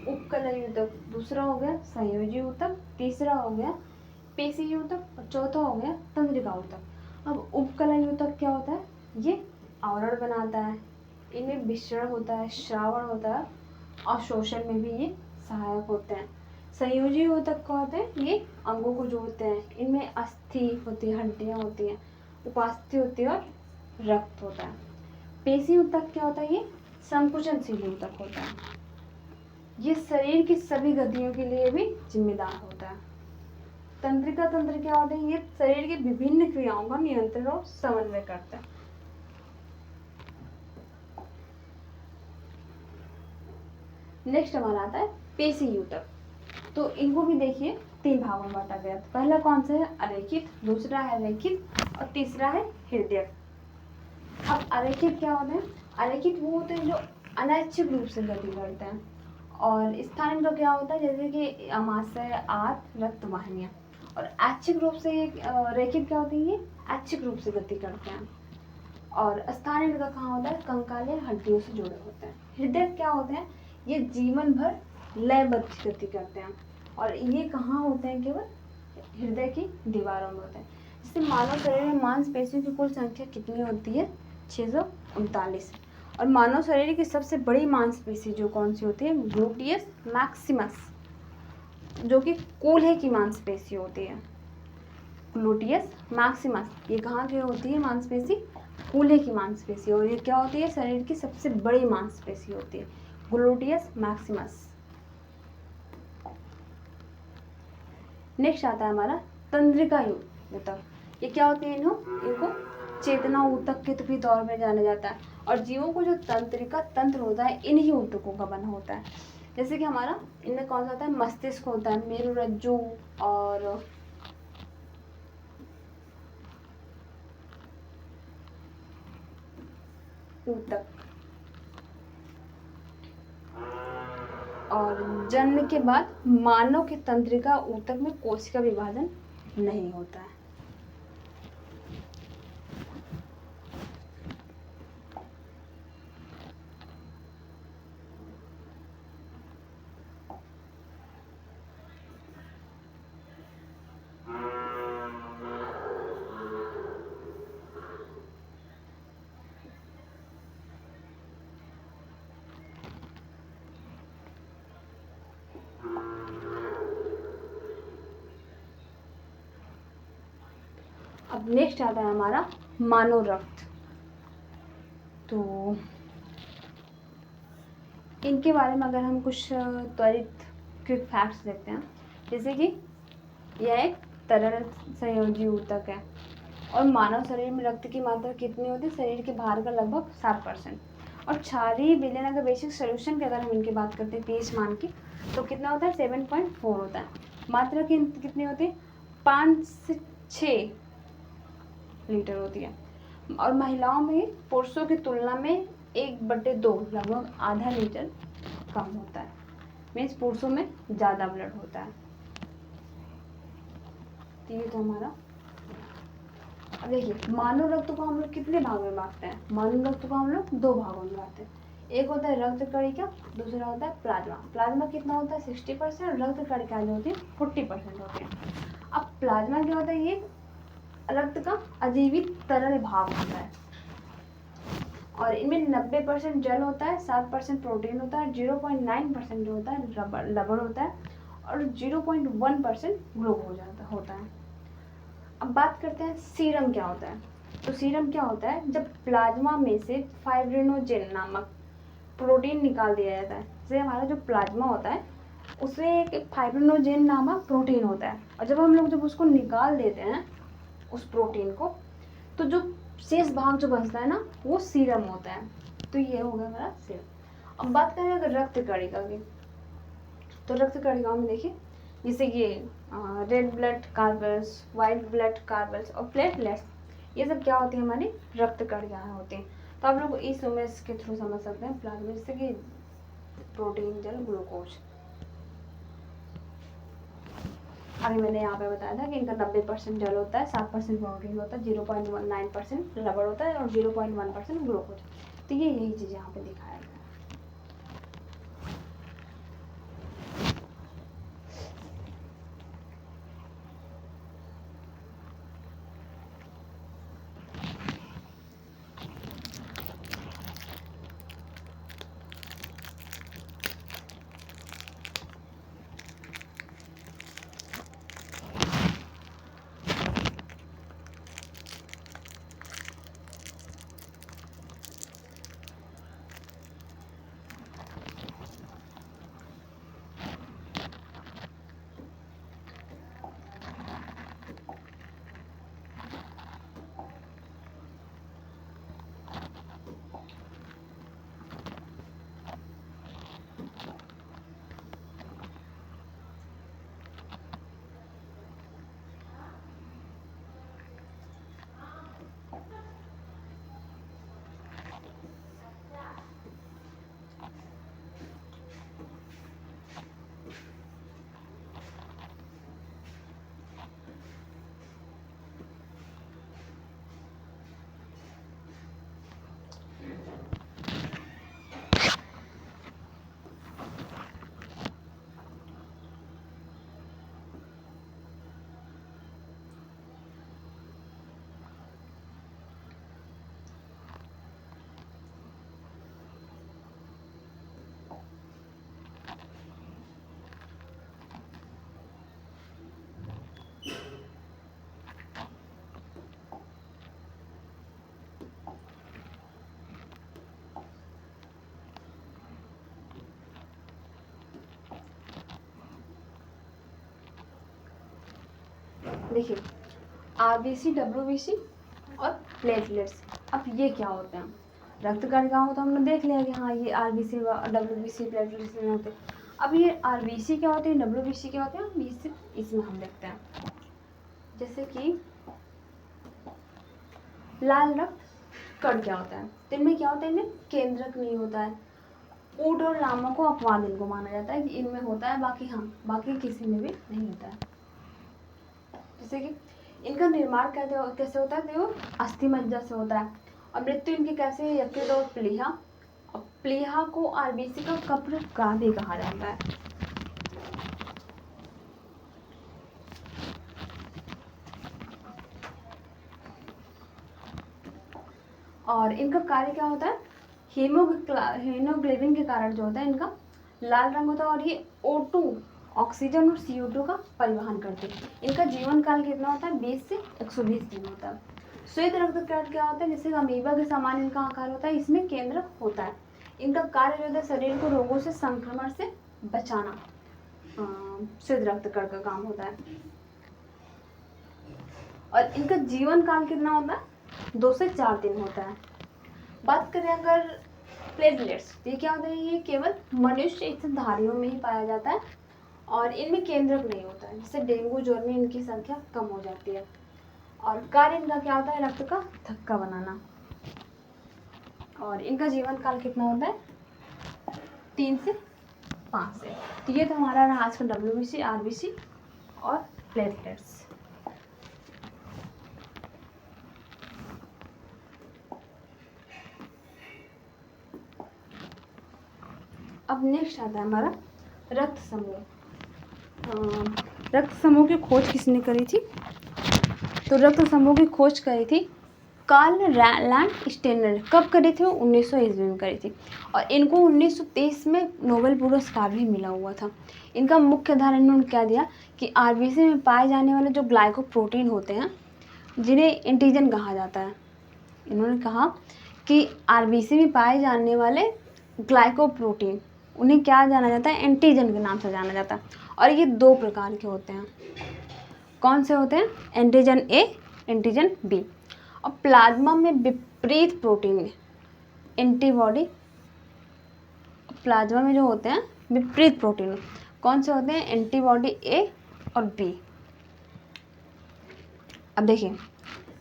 उपकलयी ऊतक, दूसरा हो गया संयोजी ऊतक, तीसरा हो गया पेशी ऊतक और चौथा हो गया तंत्रिका ऊतक। अब उपकलयी ऊतक क्या होता है, ये आवरण बनाता है, इनमें विसरण होता है, श्रावण होता है और शोषण में भी ये सहायक होते हैं। संयोजी ऊतक क्या होते हैं, ये अंगों को जोड़ते हैं, इनमें अस्थि होती है, हड्डियां होती हैं, उपास्थि होती है और रक्त होता है। पेशी ऊतक क्या होता है, ये संकुचनशील ऊतक होता है, ये शरीर की सभी गतियों के लिए भी जिम्मेदार होता है। तंत्रिका तंत्र क्या होते हैं, ये शरीर की विभिन्न क्रियाओं का नियंत्रण और समन्वय करता है। नेक्स्ट हमारा आता है पेशी ऊतक। तो इनको भी देखिए 3 भागों में बांटा गया। पहला कौन सा है, अरेखित, दूसरा है रेखित और तीसरा है हृदय। अब अरेखित क्या होते हैं, अरेखित वो होते हैं जो अनैच्छिक रूप से गति करते हैं और स्थान का क्या होता है, जैसे कि अमाशय, आंत, रक्त वाहिनियाँ। और ऐच्छिक रूप से ये रेखित क्या होती है, ये ऐच्छिक रूप से गति करते हैं। और स्थान इनका कहाँ होता है, कंकाल या हड्डियों से जुड़े होते हैं। हृदय क्या होते हैं, ये जीवन भर लयबद्ध गति करते हैं और ये कहाँ होते हैं, केवल हृदय की दीवारों में होते हैं। जैसे मानव शरीर में मांसपेशियों की कुल संख्या कितनी होती है, 639। और मानव शरीर की सबसे बड़ी मांसपेशी जो कौन सी होती है, ग्लूटियस मैक्सिमस, जो कि कूल्हे की मांसपेशी होती है। ग्लूटियस मैक्सिमस ये कहाँ की होती है मांसपेशी, कूल्हे की मांसपेशी, और ये क्या होती है, शरीर की सबसे बड़ी मांसपेशी होती है, ग्लूटियस मैक्सिमस। नेक्स्ट आता है हमारा तंत्रिका ऊतक। ये क्या होते हैं, इनको चेतना ऊतक के भी तौर में जाना जाता है और जीवों को जो तंत्रिका तंत्र होता है इन्हीं ऊतकों का बना होता है। जैसे कि हमारा इनमें कौन सा होता है, मस्तिष्क होता है, मेरुरज्जु और ऊतक। और जन्म के बाद मानव के तंत्रिका ऊतक में कोशिका विभाजन नहीं होता है। अब नेक्स्ट आता है हमारा मानव रक्त। तो इनके बारे में अगर हम कुछ त्वरित क्विक फैक्ट्स देखते हैं, जैसे कि यह एक तरल संयोजी ऊतक है और मानव शरीर में रक्त की मात्रा कितनी होती है, शरीर के भार का लगभग 7%। और क्षारीय विलयन अगर बेसिक सोल्यूशन की अगर हम इनकी बात करते हैं पीएच मान की, तो कितना होता है, 7.4 होता है। मात्रा कितनी होती है, 5 से 6 लीटर होती है। और महिलाओं में पुरुषों की तुलना में 1/2 लगभग आधा लीटर कम होता है, मीन्स पुरुषों में ज़्यादा ब्लड होता है। तो ये तो हमारा, अब देखिए मानव रक्त को हम लोग कितने भागों में बांटते हैं, मानव रक्त को हम लोग 2 भागों में बांटते हैं। एक होता है रक्त कणिका, दूसरा होता है प्लाज्मा। प्लाज्मा कितना होता है, 60%, और रक्त कणिका जो होती है 40% होती है। अब प्लाज्मा क्या होता है, ये रक्त का अजीवित तरल भाग होता है और इनमें 90% जल होता है, 7% प्रोटीन होता है, 0.9% जो होता है लवण होता है और 0.1% ग्लूकोज होता है। अब बात करते हैं सीरम क्या होता है। तो सीरम क्या होता है, जब प्लाज्मा में से फाइब्रिनोजेन नामक प्रोटीन निकाल दिया जाता है। जैसे हमारा जो प्लाज्मा होता है उसमें एक फाइब्रिनोजेन नामक प्रोटीन होता है, और जब उसको निकाल देते हैं उस प्रोटीन को, तो जो शेष भाग जो बचता है ना वो सीरम होता है। तो ये हो गया हमारा सीरम। अब बात करें अगर रक्त कणिका की, तो रक्त कणिकाओं में देखिए जैसे ये रेड ब्लड कार्बल्स, वाइट ब्लड कार्बल्स और प्लेटलेट्स, ये सब क्या होती है, हमारी रक्त कणिकाएं होती हैं। तो आप लोग इस इमेज के थ्रू समझ सकते हैं प्लाज्मा जैसे कि प्रोटीन, जल, ग्लूकोज। अभी मैंने यहाँ पे बताया था कि इनका 90% जल होता है, 7% प्रोटीन होता है, 0.9% रबड़ होता है और 0.1% ग्लूकोज। तो ये यही चीज़ यहाँ पे दिखाया गया है। देखिए आरबीसी, डब्ल्यूबीसी और प्लेटलेट्स, अब ये क्या होते हैं। रक्त कणिकाओं तो हमने देख लिया कि हाँ ये आरबीसी, डब्ल्यूबीसी, प्लेटलेट्स में होते हैं। अब ये आरबीसी क्या होते हैं, डब्ल्यूबीसी क्या होते हैं, ये सिर्फ इसमें हम देखते हैं। जैसे कि लाल रक्त कण क्या होता है, तो इनमें क्या होता है, इनमें केंद्रक नहीं होता है। ऊट और लामा को अपवाद इनको माना जाता है कि इनमें होता है, बाकी किसी में भी नहीं होता है। जैसे कि इनका निर्माण कैसे होता है, तो अस्थि मज्जा से होता है। और मृत्यु इनकी कैसे है, यकृत और प्लीहा। और प्लीहा को आरबीसी का कब्र गाह भी कहा जाता है। और इनका कार्य क्या होता है, हीमोग्लोबिन के कारण जो होता है इनका लाल रंग होता है, और ये O2 ऑक्सीजन और CO2 का परिवहन करते हैं। इनका जीवन काल कितना होता है, 20 से 120 दिन होता है। श्वेत रक्त कण क्या होता है, जैसे अमीबा के समान इनका आकार होता है, इसमें केंद्रक होता है। इनका कार्य जो होता है शरीर को रोगों से, संक्रमण से बचाना श्वेत रक्त कण का काम होता है। और इनका जीवन काल कितना होता है, 2 से 4 दिन होता है। बात करें अगर प्लेटलेट्स, ये क्या होता है, ये केवल मनुष्य धारियों में ही पाया जाता है और इनमें केंद्रक नहीं होता है। जैसे डेंगू ज्वर में इनकी संख्या कम हो जाती है। और कार्य इनका क्या होता है, रक्त का थक्का बनाना। और इनका जीवन काल कितना होता है, 3 से 5 से। तो ये तो हमारा रहा आज का डब्ल्यूबीसी, आरबीसी और प्लेटलेट्स। अब नेक्स्ट आता है हमारा रक्त समूह। रक्त समूह की खोज किसने करी थी, तो रक्त समूह की खोज करी थी कार्ल लैंड स्टेनर कब करी थी? 1900 ईस्वी में करी थी। और इनको 1923 में नोबेल पुरस्कार भी मिला हुआ था। इनका मुख्य आधार इन्होंने क्या दिया कि आरबीसी में पाए जाने वाले जो ग्लाइकोप्रोटीन होते हैं जिन्हें एंटीजन कहा जाता है, इन्होंने कहा कि आरबीसी में पाए जाने वाले ग्लाइकोप्रोटीन उन्हें क्या जाना जाता है? एंटीजन के नाम से जाना जाता है। और ये 2 प्रकार के होते हैं। कौन से होते हैं? Antigen A, antigen B. और प्लाज्मा में विपरीत प्रोटीन एंटीबॉडी, प्लाज्मा में जो होते हैं विपरीत प्रोटीन कौन से होते हैं? एंटीबॉडी ए और बी। अब देखिए,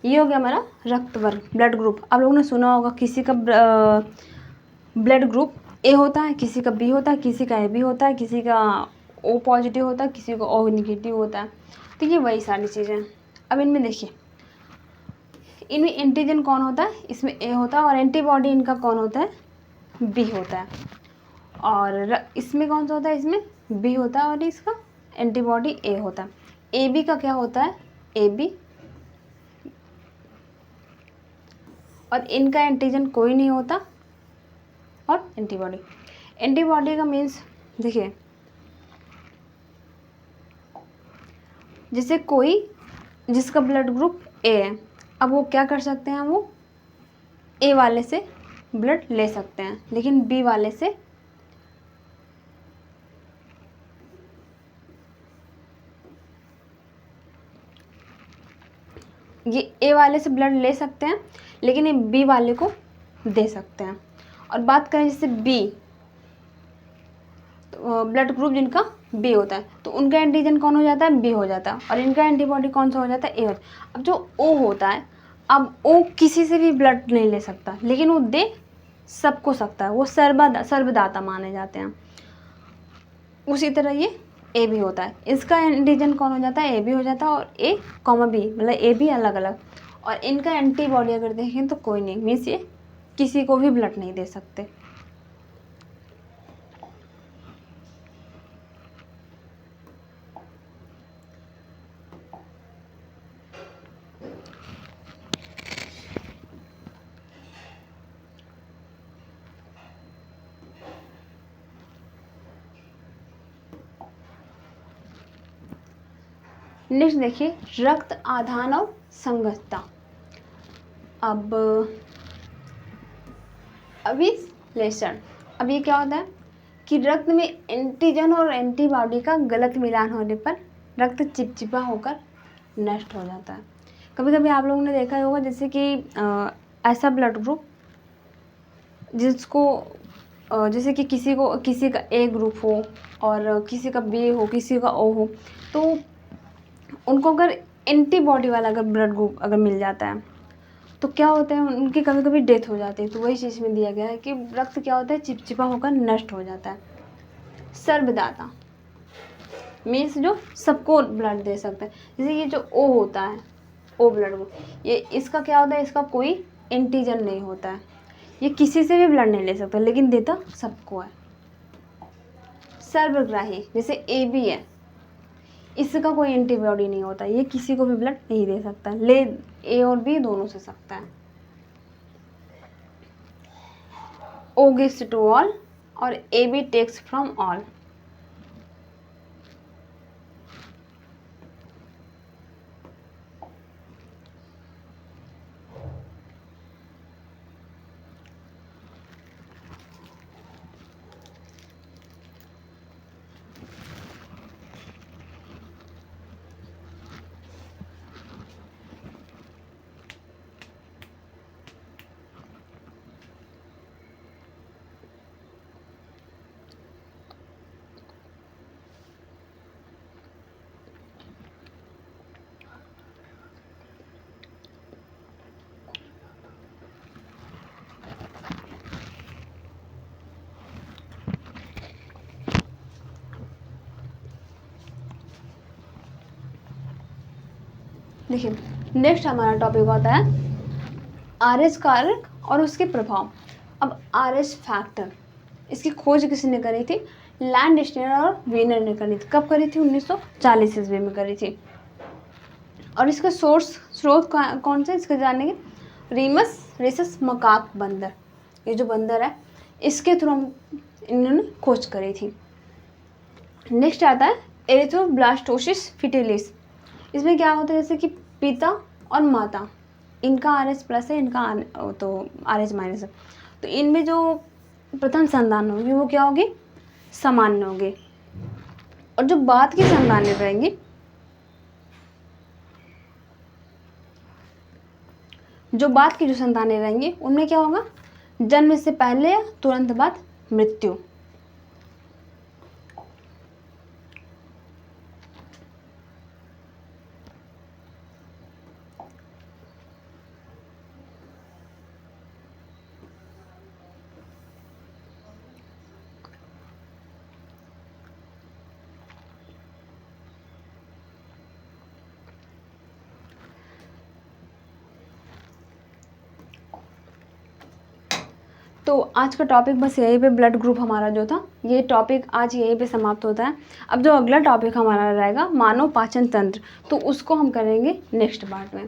ये हो गया हमारा रक्त वर्ग, ब्लड ग्रुप। आप लोगों ने सुना होगा किसी का ब्लड ग्रुप ए होता है, किसी का बी होता है, किसी का ए बी होता है, किसी का ओ पॉजिटिव होता है, किसी का ओ निगेटिव होता है। तो ये वही सारी चीज़ें हैं। अब इनमें देखिए, इनमें एंटीजन कौन होता है? इसमें ए होता है। और एंटीबॉडी इनका कौन होता है? बी होता है। और इसमें कौन सा होता है? इसमें बी होता है और इसका एंटीबॉडी ए होता है। ए बी का क्या होता है? A B. और इनका एंटीजन कोई नहीं होता और एंटीबॉडी। एंटीबॉडी का मीन्स देखिए, जैसे कोई जिसका ब्लड ग्रुप ए है, अब वो क्या कर सकते हैं? वो ए वाले से ब्लड ले सकते हैं, लेकिन बी वाले से ये ए वाले से ब्लड ले सकते हैं, लेकिन ये बी वाले को दे सकते हैं। और बात करें जैसे बी, तो ब्लड ग्रुप जिनका बी होता है, तो उनका एंटीजन कौन हो जाता है? बी हो जाता है। और इनका एंटीबॉडी कौन सा हो जाता है? ए होता है। अब जो ओ होता है, अब ओ किसी से भी ब्लड नहीं ले सकता, लेकिन वो दे सबको सकता है। वो सर्वदाता माने जाते हैं। उसी तरह ये ए बी होता है। इसका एंटीजन कौन हो जाता है? ए बी हो जाता है। और ए कॉमा बी मतलब ए बी अलग अलग। और इनका एंटीबॉडी अगर देखें तो कोई नहीं, मीन्स ये किसी को भी ब्लड नहीं दे सकते। नेक्स्ट देखिए, रक्त आधान और संगतता। अब अभिश्लेषण। अब ये क्या होता है कि रक्त में एंटीजन और एंटीबॉडी का गलत मिलान होने पर रक्त चिपचिपा होकर नष्ट हो जाता है। कभी कभी आप लोगों ने देखा होगा जैसे कि ऐसा ब्लड ग्रुप जिसको जैसे कि किसी का ए ग्रुप हो और किसी का बी हो, किसी का ओ हो, तो उनको अगर एंटीबॉडी वाला अगर ब्लड ग्रुप अगर मिल जाता है तो क्या होता है? उनकी कभी कभी डेथ हो जाती है। तो वही चीज़ में दिया गया है कि रक्त क्या होता है? चिपचिपा होकर नष्ट हो जाता है। सर्वदाता मीन्स जो सबको ब्लड दे सकता है। जैसे ये जो ओ होता है, ओ ब्लड ग्रुप, ये इसका क्या होता है? इसका कोई एंटीजन नहीं होता है। ये किसी से भी ब्लड नहीं ले सकता, लेकिन देता सबको है। सर्वग्राही जैसे ए बी है, इसका कोई एंटीबॉडी नहीं होता, ये किसी को भी ब्लड नहीं दे सकता, ले ए और बी दोनों से सकता है। ओ गिव्स टू ऑल और A B takes from all. देखिए, नेक्स्ट हमारा टॉपिक होता है आरएच कारक और उसके प्रभाव। अब आरएच फैक्टर, इसकी खोज किसने करी थी? लैंड स्टेनर और वीनर ने करी थी। कब करी थी? 1940 ईस्वी में करी थी। और इसका स्रोत कौन से इसके जानने के? रीमस रेसस मकाक बंदर, ये जो बंदर है इसके थ्रू हम इन्होंने खोज करी थी। नेक्स्ट आता है एरिथ्रोब्लास्टोसिस फिटिलिस। इसमें क्या होता है, जैसे कि पिता और माता, इनका RH प्लस है, इनका तो RH माइनस है, तो इनमें जो प्रथम संतान होगी वो क्या होगी, सामान्य होगी। और जो बाद की संतानें रहेंगी, जो बाद की जो संतानें रहेंगी उनमें क्या होगा, जन्म से पहले या तुरंत बाद मृत्यु। तो आज का टॉपिक बस यहीं पे, ब्लड ग्रुप हमारा जो था ये टॉपिक आज यहीं पे समाप्त होता है। अब जो अगला टॉपिक हमारा रहेगा मानव पाचन तंत्र, तो उसको हम करेंगे नेक्स्ट पार्ट में।